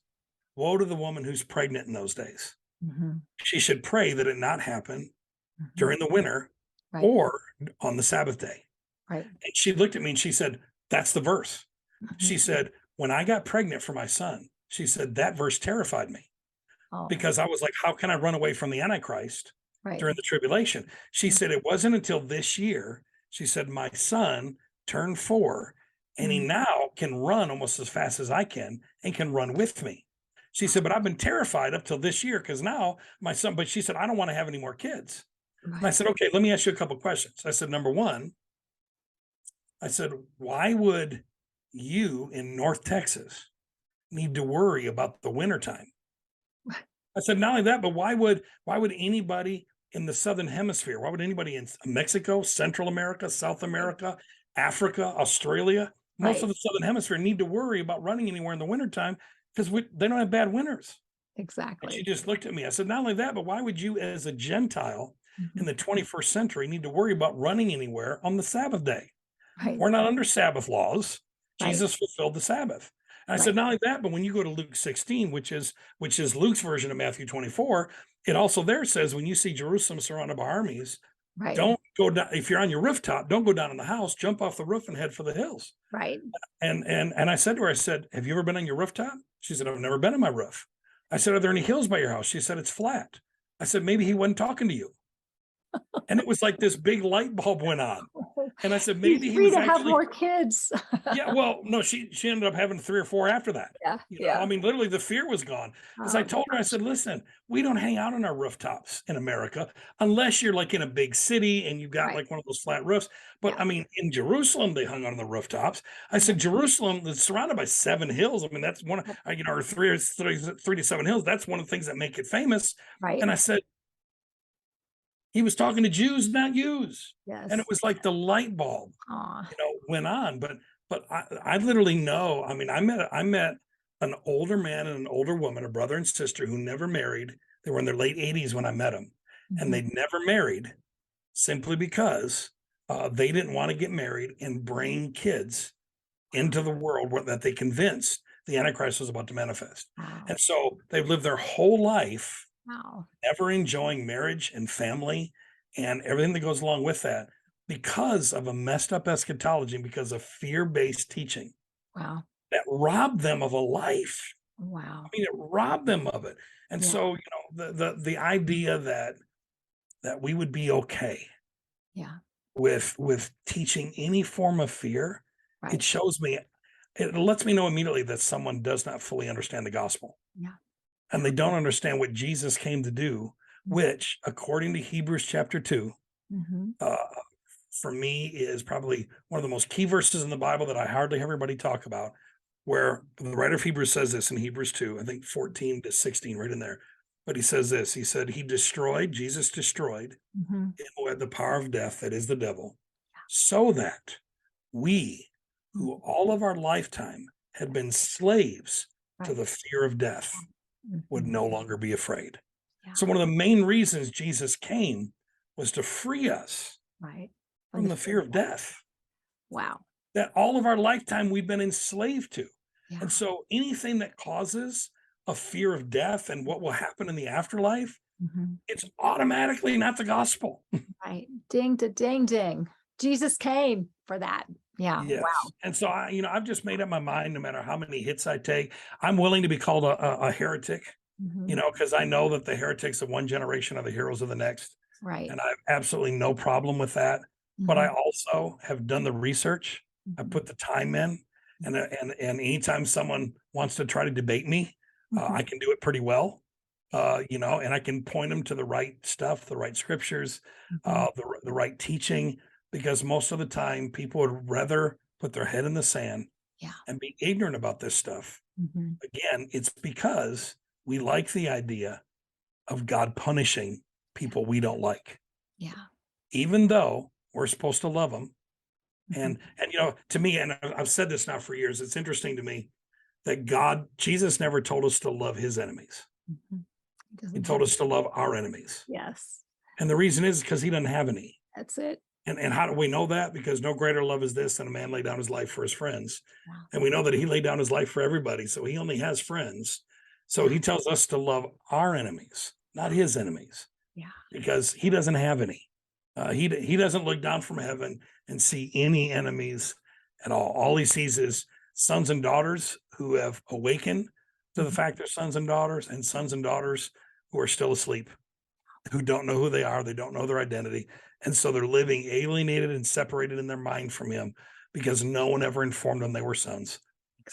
"Woe to the woman who's pregnant in those days. Mhm. She should pray that it not happen Mhm. during the winter Right. or on the Sabbath day." Right. And she looked at me and she said, "That's the verse." She Mhm. said, "When I got pregnant for my son," she said, "that verse terrified me Oh, because I was like, how can I run away from the Antichrist right. during the tribulation?" She Mhm. said, "It wasn't until this year," she said, "my son turned 4 and he Mhm. now can run almost as fast as I can and can run with me." She said, "But I've been terrified up till this year because now my son," but she said, "I don't want to have any more kids." And I Right. said, "Okay, let me ask you a couple questions." I said, "Number one," I said, "why would you in North Texas need to worry about the wintertime?" I said, "Not only that, but why would anybody in the Southern Hemisphere, why would anybody in Mexico, Central America, South Right. America, Africa, Australia, most of Right. the Southern Hemisphere need to worry about running anywhere in the wintertime because they don't have bad winters?" And she Exactly. just looked at me. I said, "Not only that, but why would you as a Gentile in Mhm. the 21st century need to worry about running anywhere on the Sabbath day? Right. We're not under Sabbath laws. Right. Jesus fulfilled the Sabbath." And I said, Right. "Not only that, but when you go to Luke 16, which is Luke's version of Matthew 24, it also there says when you see Jerusalem surrounded by armies, Right. don't go down. If you're on your rooftop, don't go down in the house, jump off the roof and head for the hills." Right. And I said to her, I said, "Have you ever been on your rooftop?" She said, "I've never been on my roof." I said, "Are there any hills by your house?" She said, "It's flat." I said, "Maybe he wasn't talking to you." And it was like this big light bulb went on. And I said, Be "Maybe he free was to have actually." more kids. Yeah, well, no, she ended up having 3 or 4 after that. Yeah. I Yeah. mean, literally the fear was gone because I Oh told her, I gosh. said, "Listen, we don't hang out on our rooftops in America unless you're like in a big city and you've got Right. like one of those flat roofs." But Yeah. I mean, in Jerusalem, they hung out on the rooftops. I Right. said, "Jerusalem is surrounded by 7 hills. I mean, that's one, Yep. or three to 7 hills. That's one of the things that make it famous." Right. And I said, he was talking to Jews, not Jews. And it Yes. was like the light bulb Aw. went on. But I literally know. I mean, I met an older man and an older woman, a brother and sister who never married. They were in their late 80s when I met them, and Mhm. they never married simply because they didn't want to get married and bring kids into the world that they convinced the Antichrist was about to manifest. Wow. And so they've lived their whole life Wow. never enjoying marriage and family and everything that goes along with that because of a messed up eschatology and because of fear-based teaching Wow. that robbed them of a life. I Wow. mean, it robbed them of it. And Yeah. so, the idea that we would be okay Yeah. with teaching any form of fear, it Right. shows me, it lets me know immediately that someone does not fully understand the gospel Yeah. and they don't understand what Jesus came to do, which, according to Hebrews chapter 2, Mhm. uh, for me is probably one of the most key verses in the Bible that I hardly hear everybody talk about, where the writer of Hebrews says this in Hebrews 2, I think 14 to 16, right in there. But he says this, he said, Jesus destroyed Mhm. him who had the power of death, that is the devil, so that we, Mhm. who all of our lifetime had been slaves to Right. the fear of death, would Mhm. no longer be afraid. Yeah. So one of the main reasons Jesus came was to free us Right. From from the the fear fear of of death. death Wow. that all of our lifetime we've been enslaved to. Yeah. And so anything that causes a fear of death and what will happen in the afterlife, Mhm. it's automatically not the gospel. Right. Ding to ding ding. Jesus came for that. Yeah. Yes. Wow. And so I've just made up my mind, no matter how many hits I take, I'm willing to be called a heretic, Mhm. because I know that the heretics of one generation are the heroes of the next. Right. And I have absolutely no problem with that. But I Mhm. also have done the research. I Mhm. put the time in, and anytime someone wants to try to debate me, Mhm. I can do it pretty well. And I can point them to the right stuff, the right scriptures, Mhm. the right teaching, because most of the time people would rather put their head in the sand Yeah. and be ignorant about this stuff. Mhm. Again, it's because we like the idea of God punishing people we don't like, Yeah. even though we're supposed to love them. Mhm. And to me, and I've said this now for years, it's interesting to me that Jesus never told us to love his enemies. Mhm. It He doesn't told have. us to love our enemies. Yes. And the reason is because he doesn't have any. That's it. And how do we know that? Because no greater love is this than a man lay down his life for his friends. Wow. And we know that he laid down his life for everybody. So he only has friends. So he tells us to love our enemies, not his enemies, Yeah. because he doesn't have any. He doesn't look down from heaven and see any enemies at all. All he sees is sons and daughters who have awakened to the fact they're sons and daughters who are still asleep, who don't know who they are. They don't know their identity. And so they're living alienated and separated in their mind from him because no one ever informed them they were sons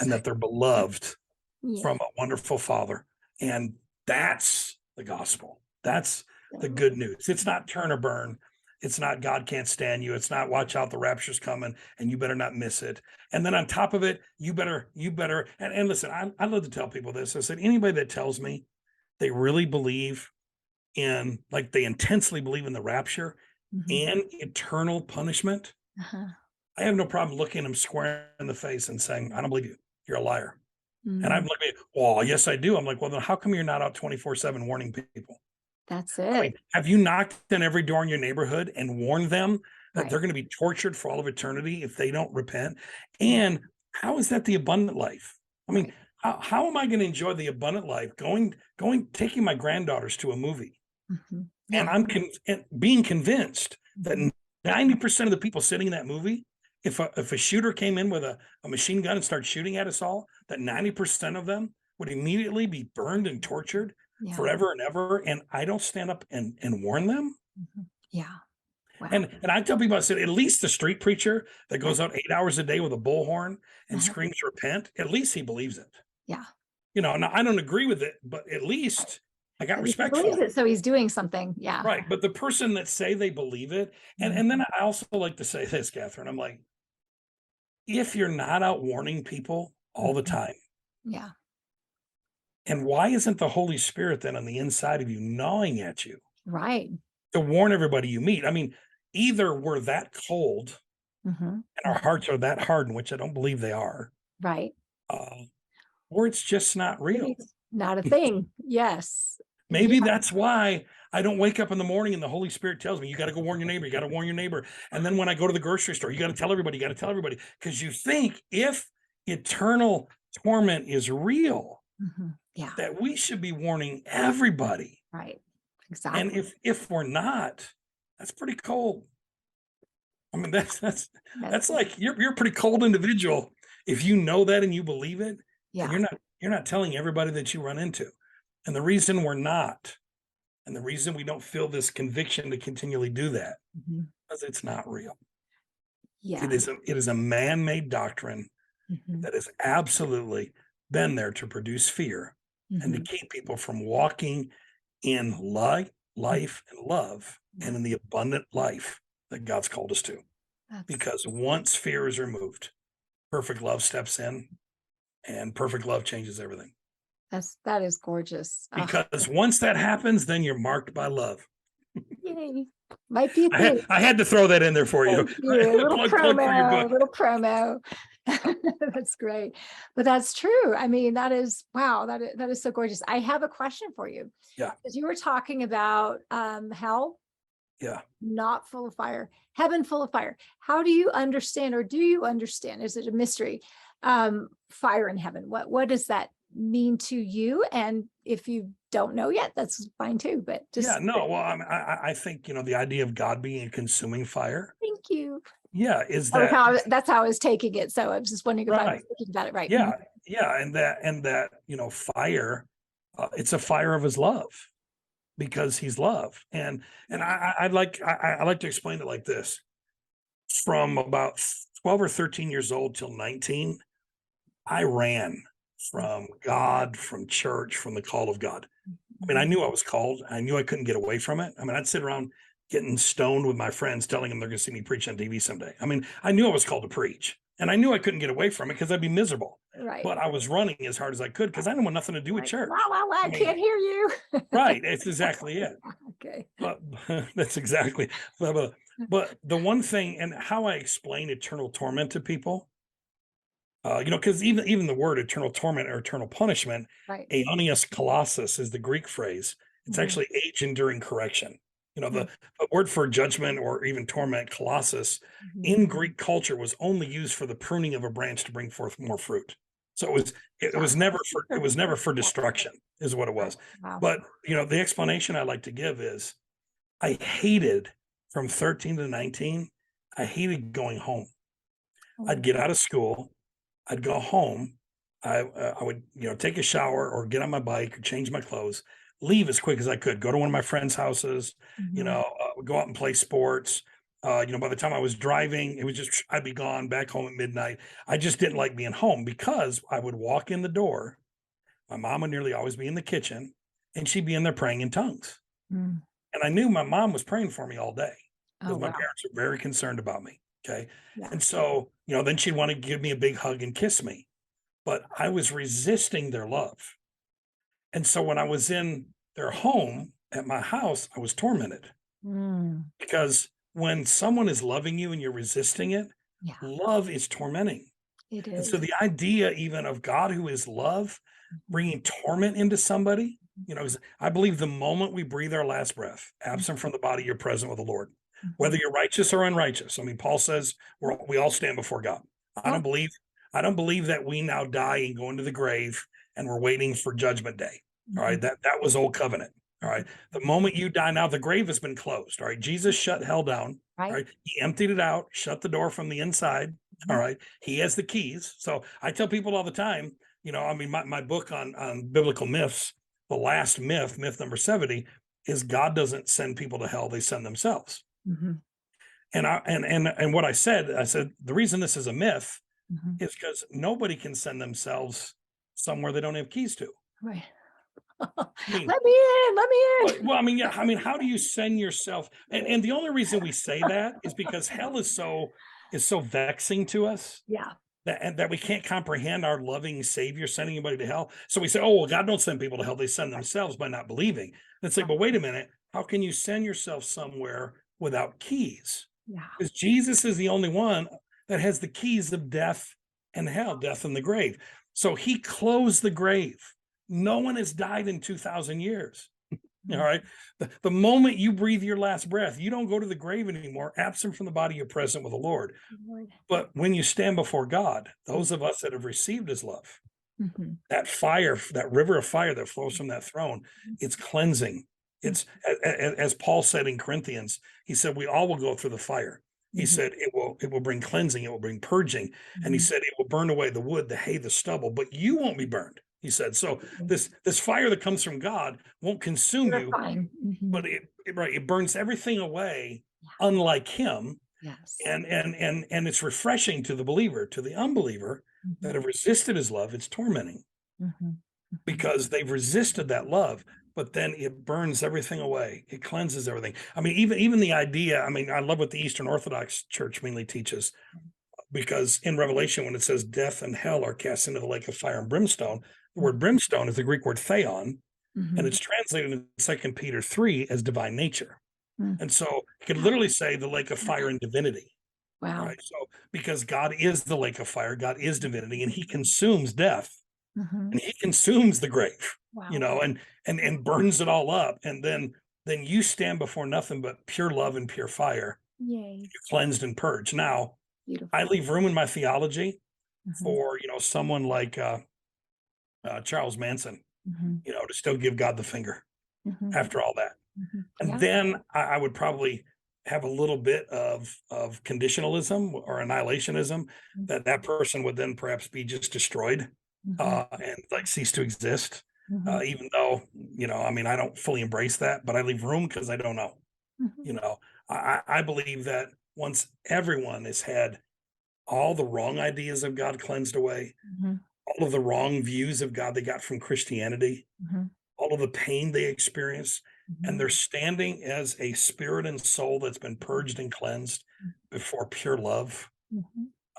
and that they're beloved Yeah. from a wonderful father. And that's the gospel. That's the good news. It's not turn or burn. It's not God can't stand you. It's not watch out, the rapture's coming and you better not miss it. And then on top of it, you better, and listen, I love to tell people this. I said, anybody that tells me they really believe in, like they intensely believe in the rapture Mhm. and eternal punishment, Uh-huh. I have no problem looking them square in the face and saying, I don't believe you. You're a liar. And I'm Mm. looking at, well, yes, I do. I'm like, well, then how come you're not out 24/7 warning people? That's I mean, it. have you knocked on every door in your neighborhood and warned them that Right. they're going to be tortured for all of eternity if they don't repent? Yeah. And how is that the abundant life? I mean, Right. how am I going to enjoy the abundant life taking my granddaughters to a movie? Mhm. And Yeah. and being convinced that Mhm. 90% of the people sitting in that movie, if a shooter came in with a machine gun and started shooting at us all, that 90% of them would immediately be burned and tortured Yeah. forever and ever. And I don't stand up and warn them. Mhm. Yeah. Wow. And I tell people, I said, at least the street preacher that goes Right. out 8 hours a day with a bullhorn and Uh-huh. screams repent, at least he believes it. Yeah. Now I don't agree with it, but at least I got At least he respect for believes him. it, so he's doing something. Yeah. Right. But the person that say they believe it, and then I also like to say this, Catherine, I'm like, if you're not out warning people all the Mhm. time, Yeah. and why isn't the Holy Spirit then on the inside of you gnawing at you Right. to warn everybody you meet? I mean, either we're that cold Mhm. and our hearts are that hardened, which I don't believe they are, Right. uh, or it's just not Maybe real. it's not a thing. Yes. Yeah. Maybe that's why I don't wake up in the morning and the Holy Spirit tells me, you got to go warn your neighbor, you got to warn your neighbor. And then when I go to the grocery store, you got to tell everybody, because you think if eternal torment is real, Mhm. Yeah. that we should be warning everybody. Right. And Exactly. if we're not, that's pretty cold. I mean, that's That's like you're a pretty cold individual if you know that and you believe it, and yeah. you're not telling everybody that you run into. And the reason we're not, and the reason we don't feel this conviction to continually do that, Mhm. because it's not real. Yeah. It is a man-made doctrine Mhm. that has absolutely been there to produce fear and to Mhm. keep people from walking in life and love Yeah. and in the abundant life that God's called us to. That's Because once fear is removed, perfect love steps in, and perfect love changes everything. that is gorgeous. Because once that happens, then you're marked by love. Yay. Might be a thing. I had to throw that in there for you. Thank you. A little plug for your promo, book. little promo. That's great. But that's true. I mean, that is, wow, that is so gorgeous. I have a question for you. Yeah. Because you were talking about hell, Yeah. not full of fire, heaven full of fire. How do you understand, or do you understand? Is it a mystery? Fire in heaven. What does that mean to you? And if you don't know yet, that's fine too. But just Yeah, no, well, I think, the idea of God being a consuming fire, thank Thank you. Yeah, is That was that that's how I was taking it. So I was just wondering if I was right? thinking about it right. Yeah, yeah, and that fire, it's a fire of his love because he's love, and I like to explain it like this: from about 12 or 13 years old till 19, I ran from God, from church, from the call of God. I mean, I knew I was called. I knew I couldn't get away from it. I mean, I'd sit around getting stoned with my friends, telling them they're going to see me preach on TV someday. I mean, I knew I was called to preach, and I knew I couldn't get away from it because I'd be miserable. Right. But I was running as hard as I could because I didn't want nothing to do with church. I can't hear you. Right. It's exactly it. Okay. But that's exactly. But the one thing, and how I explain eternal torment to people, because even the word eternal torment or eternal punishment, Right. aeonios kolossus is the Greek phrase. It's actually age enduring correction. The word for judgment or even torment, kolossus, in Greek culture was only used for the pruning of a branch to bring forth more fruit. So it was never for destruction, is what it was. Wow. But the explanation I like to give is I hated from 13 to 19, I hated going home. I'd get out of school, I'd go home, I would take a shower or get on my bike or change my clothes, leave as quick as I could, go to one of my friends' houses, go out and play sports. By the time I was driving, it was just I'd be gone back home at midnight. I just didn't like being home because I would walk in the door. My mom would nearly always be in the kitchen, and she'd be in there praying in tongues. And I knew my mom was praying for me all day because my parents were very concerned about me. Okay. Yeah. And so, then she'd want to give me a big hug and kiss me, but I was resisting their love. And so when I was in their home at my house, I was tormented because when someone is loving you and you're resisting it, love is tormenting. It is. And so the idea even of God, who is love, bringing torment into somebody, I believe the moment we breathe our last breath, absent from the body, you're present with the Lord, whether you're righteous or unrighteous. I mean, Paul says we all stand before God. I don't believe that we now die and go into the grave and we're waiting for judgment day. All right. That was old covenant. All right. The moment you die now, the grave has been closed. All right. Jesus shut hell down. Right. All right. He emptied it out, shut the door from the inside. All right. He has the keys. So I tell people all the time, my book on biblical myths, the last myth number 70, is God doesn't send people to hell, they send themselves. And what I said the reason this is a myth is because nobody can send themselves somewhere they don't have keys to. Right. Let me in. Well, how do you send yourself? And the only reason we say that is because hell is so vexing to us. Yeah. That we can't comprehend our loving Savior sending anybody to hell. So we say, oh, well, God don't send people to hell. They send themselves by not believing. And it's like, but wait a minute. How can you send yourself somewhere without keys? Yeah. Because Jesus is the only one that has the keys of death and hell, death and the grave. So he closed the grave. No one has died in 2,000 years. All right. The moment you breathe your last breath, you don't go to the grave anymore. Absent from the body, you're present with the Lord. But when you stand before God, those of us that have received his love, that fire, that river of fire that flows from that throne, it's cleansing. It's as Paul said in Corinthians, he said, we all will go through the fire. He said, it will bring cleansing, it will bring purging. And he said, it will burn away the wood, the hay, the stubble, but you won't be burned. He said, so this fire that comes from God won't consume you, but it burns everything away, unlike him. Yes. And it's refreshing to the believer. To the unbeliever that have resisted his love, it's tormenting because they've resisted that love, but then it burns everything away. It cleanses everything. I mean, even the idea, I love what the Eastern Orthodox Church mainly teaches, because in Revelation, when it says death and hell are cast into the lake of fire and brimstone, the word brimstone is the Greek word theon, and it's translated in 2 Peter 3 as divine nature. And so you could literally say the lake of fire and divinity. Wow. Right? So because God is the lake of fire, God is divinity, and he consumes death and he consumes the grave, and burns it all up. And then you stand before nothing but pure love and pure fire. Yay. You're cleansed and purged. Now, beautiful. I leave room in my theology for, someone like Charles Manson, to still give God the finger after all that. And then I would probably have a little bit of conditionalism or annihilationism, that person would then perhaps be just destroyed and like cease to exist. Even though, I mean, I don't fully embrace that, but I leave room because I don't know. I believe that once everyone has had all the wrong ideas of God cleansed away, all of the wrong views of God they got from Christianity, all of the pain they experience, and they're standing as a spirit and soul that's been purged and cleansed before pure love,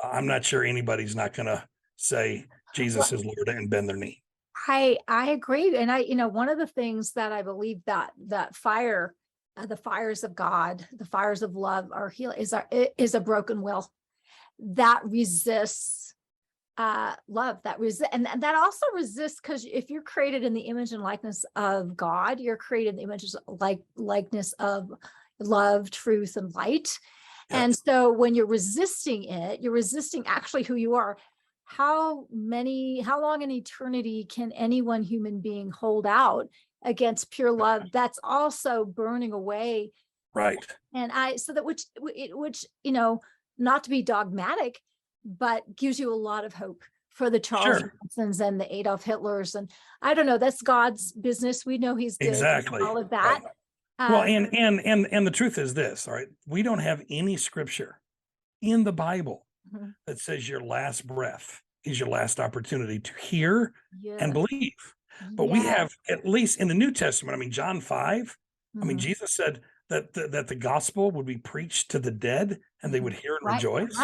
I'm not sure anybody's not going to say Jesus is Lord and bend their knee. I agree. And one of the things that I believe that fire, the fires of God, the fires of love are healing is a broken will that resists love, and that also resists, because if you're created in the image and likeness of God, you're created in the images likeness of love, truth, and light. Yes. And so when you're resisting it, you're resisting actually who you are. How long in eternity can any one human being hold out against pure love that's also burning away? Right. And which not to be dogmatic, but gives you a lot of hope for the Charles Mansons and the Adolf Hitlers. And I don't know, that's God's business. We know he's good. Exactly. All of that. Right. Well, and the truth is this, all right, we don't have any scripture in the Bible that says your last breath is your last opportunity to hear and believe. But we have, at least in the New Testament, I mean, John 5, I mean, Jesus said that the gospel would be preached to the dead and they would hear and rejoice.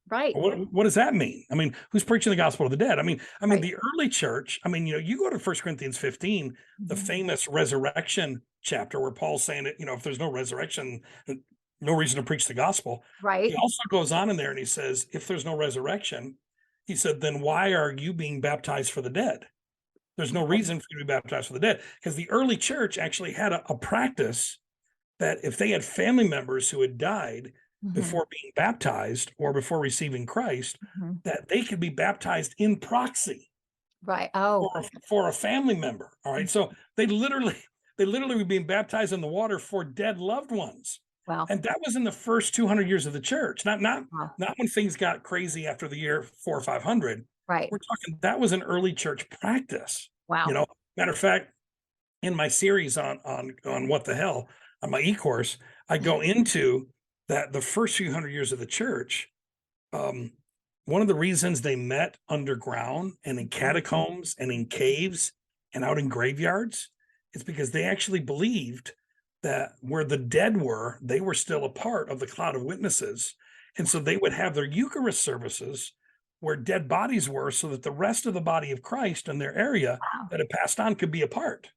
Right. What does that mean? I mean, who's preaching the gospel to the dead? I mean, the early church, I mean, you go to 1 Corinthians 15, the famous resurrection chapter where Paul's saying that, if there's no resurrection, no reason to preach the gospel. Right. He also goes on in there and he says, if there's no resurrection, he said, then why are you being baptized for the dead? There's no reason for you to be baptized for the dead, because the early church actually had a practice that if they had family members who had died before being baptized or before receiving Christ, that they could be baptized in proxy. Right. Oh, for a family member. All right. So they literally were being baptized in the water for dead loved ones. Wow. And that was in the first 200 years of the church, not when things got crazy after the year 400 or 500. Right. We're talking, that was an early church practice. Wow. Matter of fact, in my series on What the Hell, on my e-course, I go into that the first few hundred years of the church, one of the reasons they met underground and in catacombs and in caves and out in graveyards is because they actually believed that where the dead were, they were still a part of the cloud of witnesses. And so they would have their Eucharist services where dead bodies were, so that the rest of the body of Christ in their area that had passed on could be a part.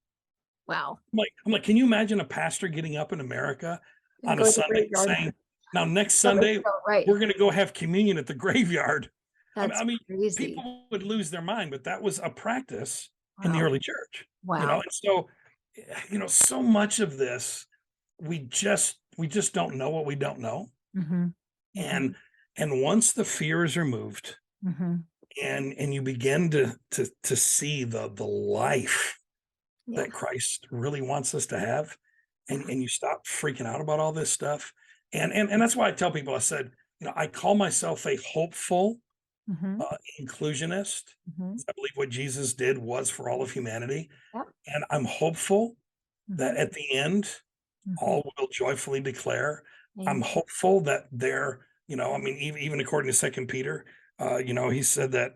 Wow. I'm like, can you imagine a pastor getting up in America on a Sunday saying, now next Sunday, we're going to go have communion at the graveyard? That's crazy. People would lose their mind, but that was a practice in the early church. Wow. And so, so much of this, we just don't know what we don't know. And once the fear is removed, and you begin to see the life that Christ really wants us to have, and you stop freaking out about all this stuff. And that's why I tell people, I said, I call myself a hopeful inclusionist. I believe what Jesus did was for all of humanity. And I'm hopeful that at the end, all will joyfully declare. I'm hopeful that they're, even according to 2 Peter, he said that,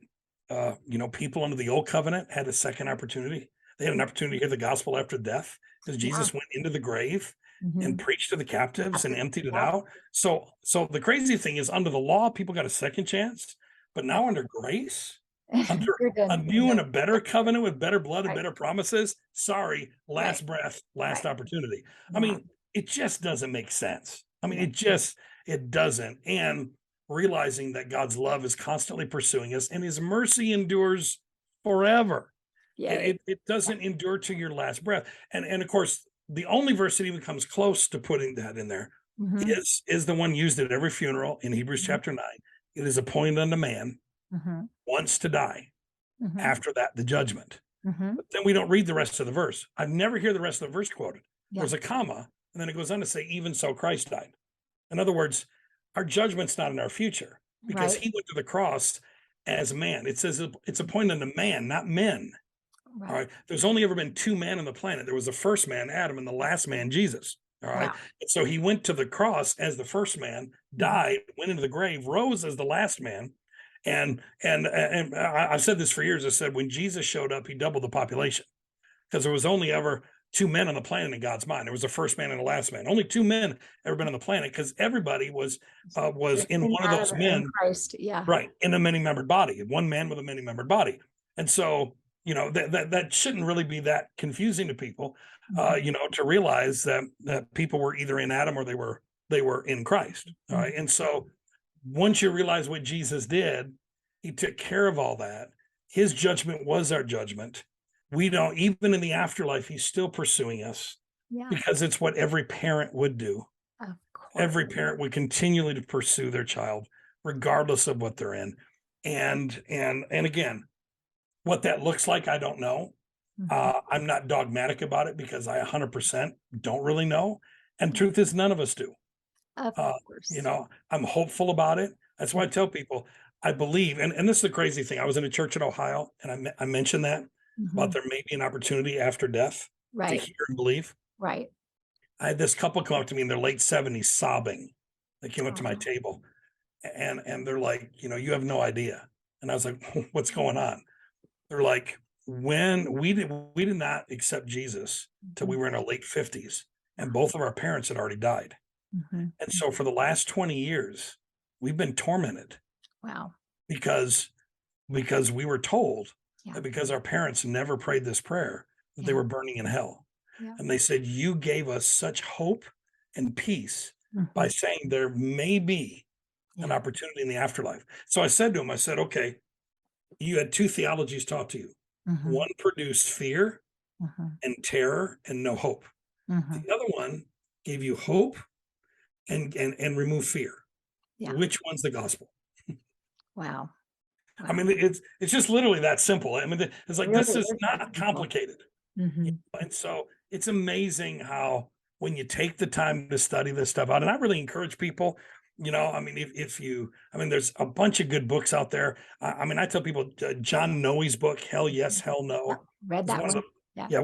people under the old covenant had a second opportunity. They had an opportunity to hear the gospel after death, because Jesus went into the grave and preached to the captives and emptied it out. So the crazy thing is, under the law, people got a second chance, but now under grace, under a new and a better covenant with better blood and better promises, last breath, last opportunity. I mean, it just doesn't make sense. I mean, it doesn't. And realizing that God's love is constantly pursuing us and his mercy endures forever. It doesn't endure to your last breath. And of course, the only verse that even comes close to putting that in there is the one used at every funeral in Hebrews chapter 9. It is appointed unto man once to die. After that, the judgment. But then we don't read the rest of the verse. I've never heard the rest of the verse quoted. There's a comma, and then it goes on to say, even so Christ died. In other words, our judgment's not in our future because Right. he went to the cross as man. It says it's appointed unto man, not men. All Right. right. There's only ever been two men on the planet. There was the first man, Adam, and the last man, Jesus. All right. Wow. And so he went to the cross as the first man, died, went into the grave, rose as the last man. And I've said this for years. I said when Jesus showed up, he doubled the population because there was only ever two men on the planet in God's mind. There was the first man and the last man. Only two men ever been on the planet because everybody was in one of those Adam men, and Christ. Yeah. right, in a many-membered body, one man with a many-membered body. And so, that shouldn't really be that confusing to people, to realize that people were either in Adam or they were in Christ. All right. And so once you realize what Jesus did, he took care of all that. His judgment was our judgment. We don't, even in the afterlife, he's still pursuing us because it's what every parent would do. Of course. Every parent would continually to pursue their child, regardless of what they're in. And again, what that looks like, I don't know. I'm not dogmatic about it because I 100% don't really know. And truth is, none of us do. Of course. I'm hopeful about it. That's why I tell people I believe, and this is the crazy thing. I was in a church in Ohio, and I mentioned that about there may be an opportunity after death to hear and believe. Right. I had this couple come up to me in their late 70s sobbing. They came up to my table and they're like, you have no idea. And I was like, what's going on? They're like, when we did not accept Jesus till we were in our late 50s, and both of our parents had already died. And so for the last 20 years, we've been tormented. Wow. Because we were told that because our parents never prayed this prayer, that they were burning in hell. And they said, you gave us such hope and peace by saying there may be an opportunity in the afterlife. So I said to him, okay, you had two theologies taught to you. One produced fear and terror and no hope. The other one gave you hope and remove fear. Which one's the gospel? Wow. I mean, it's just literally that simple. I mean, it's like, this is not complicated. And so it's amazing how when you take the time to study this stuff out, and I really encourage people, I mean, there's a bunch of good books out there. I tell people John Noe's book, Hell Yes, Hell No. Read that one.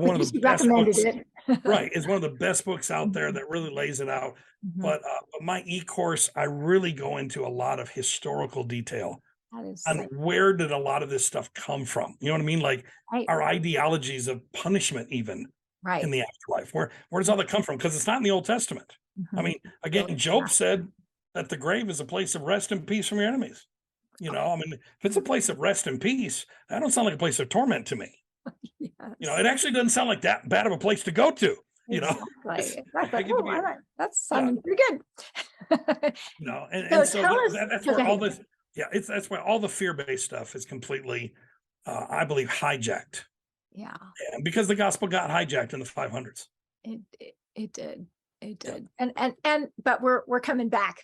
One of the best recommended books. It. Right. It's one of the best books out there that really lays it out. But my e-course, I really go into a lot of historical detail on where did a lot of this stuff come from. You know what I mean? Like our ideologies of punishment, even in the afterlife. Where does all that come from? Because it's not in the Old Testament. I mean, again, Job said that the grave is a place of rest and peace from your enemies. I mean, if it's a place of rest and peace, that don't sound like a place of torment to me. It actually doesn't sound like that bad of a place to go to. Exactly. That's sounding pretty good. That's where all this. That's why all the fear-based stuff is completely, I believe, hijacked. Yeah. Because the gospel got hijacked in the 500s. It did. But we're coming back.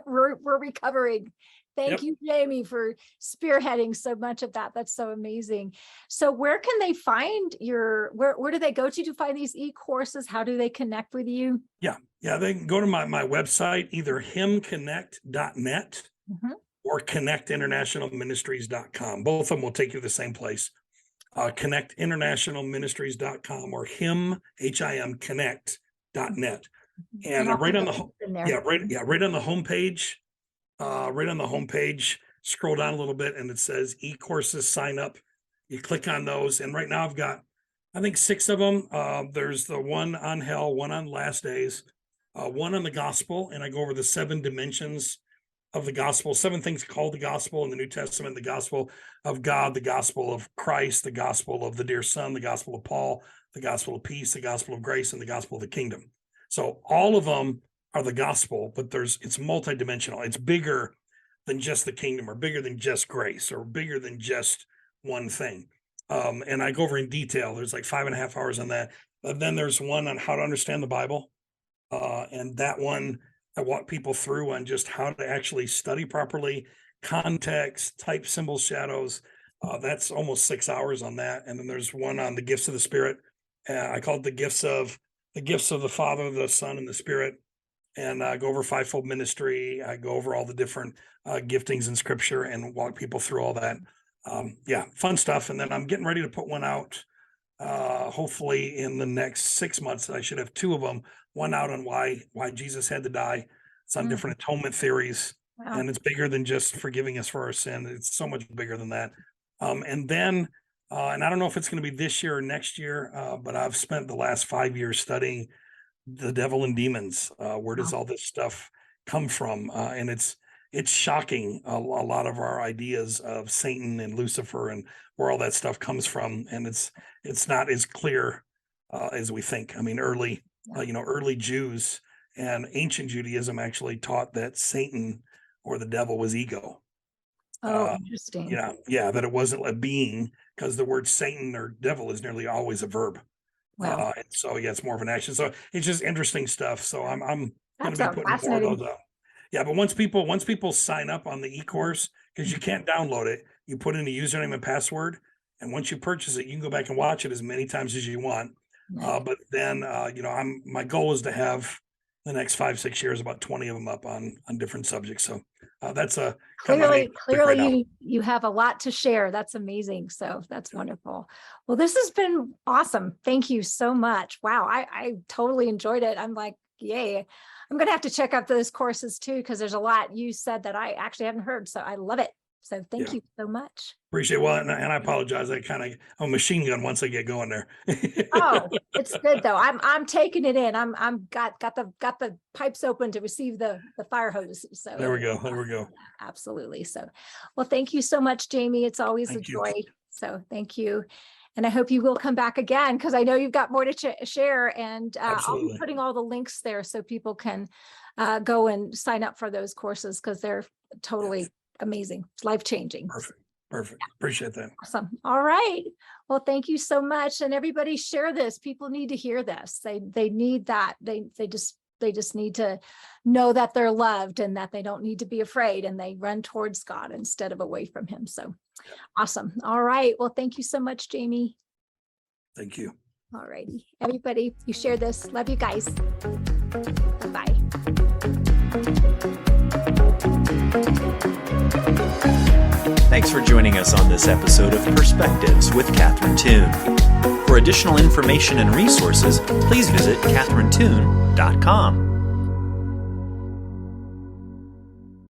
we're recovering. Thank you, Jamie, for spearheading so much of that. That's so amazing. So where can they find where do they go to find these e-courses? How do they connect with you? Yeah. They can go to my website, either himconnect.net or connectinternationalministries.com. Both of them will take you to the same place. Connectinternationalministries.com or HIM connect.net. And right on the homepage. Right on the homepage, scroll down a little bit and it says e-courses, sign up. You click on those. And right now I've got, I think 6 of them. There's the one on hell, one on last days, one on the gospel. And I go over the 7 dimensions of the gospel, 7 things called the gospel in the New Testament: the gospel of God, the gospel of Christ, the gospel of the dear son, the gospel of Paul, the gospel of peace, the gospel of grace, and the gospel of the kingdom. So all of them are the gospel, but it's multidimensional. It's bigger than just the kingdom, or bigger than just grace, or bigger than just one thing. And I go over in detail. There's like 5.5 hours on that. But then there's one on how to understand the Bible. And that one, I walk people through on just how to actually study properly, context, type, symbols, shadows. That's almost 6 hours on that. And then there's one on the gifts of the Spirit. I call it the gifts of the Father, the Son, and the Spirit. and go over fivefold ministry. I go over all the different giftings in Scripture and walk people through all that. Fun stuff. And then I'm getting ready to put one out. Hopefully in the next 6 months. I should have 2 of them. One out on why Jesus had to die. It's on different atonement theories, and it's bigger than just forgiving us for our sin. It's so much bigger than that. And then, and I don't know if it's going to be this year or next year, but I've spent the last 5 years studying the devil and demons. Where does all this stuff come from? And it's shocking, a lot of our ideas of Satan and Lucifer and where all that stuff comes from. And it's not as clear as we think. I mean, early Jews and ancient Judaism actually taught that Satan or the devil was ego. Interesting. That it wasn't a being, because the word Satan or devil is nearly always a verb. Wow. And so it's more of an action. So it's just interesting stuff. So I'm going to be putting more of those out. Yeah, but once people sign up on the e-course, because you can't download it, you put in a username and password, and once you purchase it, you can go back and watch it as many times as you want. But then, my goal is to have the next 5-6 years about 20 of them up on different subjects. So that's a clearly you have a lot to share. That's amazing. So that's wonderful. Well, this has been awesome. Thank you so much. Wow, I totally enjoyed it. I'm like, yay. I'm going to have to check out those courses too, because there's a lot you said that I actually hadn't heard. So I love it. So thank you so much. Appreciate it. Well, and I apologize. I'm a machine gun once I get going there. Oh, it's good though. I'm taking it in. I'm got the pipes open to receive the fire hose. So there we go. Absolutely. So, well, thank you so much, Jamie. It's always a joy. So thank you. And I hope you will come back again, because I know you've got more to share, and I'll be putting all the links there so people can go and sign up for those courses, because they're totally amazing. It's life-changing. Perfect. Appreciate that. Awesome. All right. Well, thank you so much. And everybody share this. People need to hear this. They need that. They just need to know that they're loved and that they don't need to be afraid, and they run towards God instead of away from him. So awesome. All right. Well, thank you so much, Jamie. Thank you. All righty. Everybody, you share this. Love you guys. Bye. Thanks for joining us on this episode of Perspectives with Catherine Toon. For additional information and resources, please visit catherinetoon.com.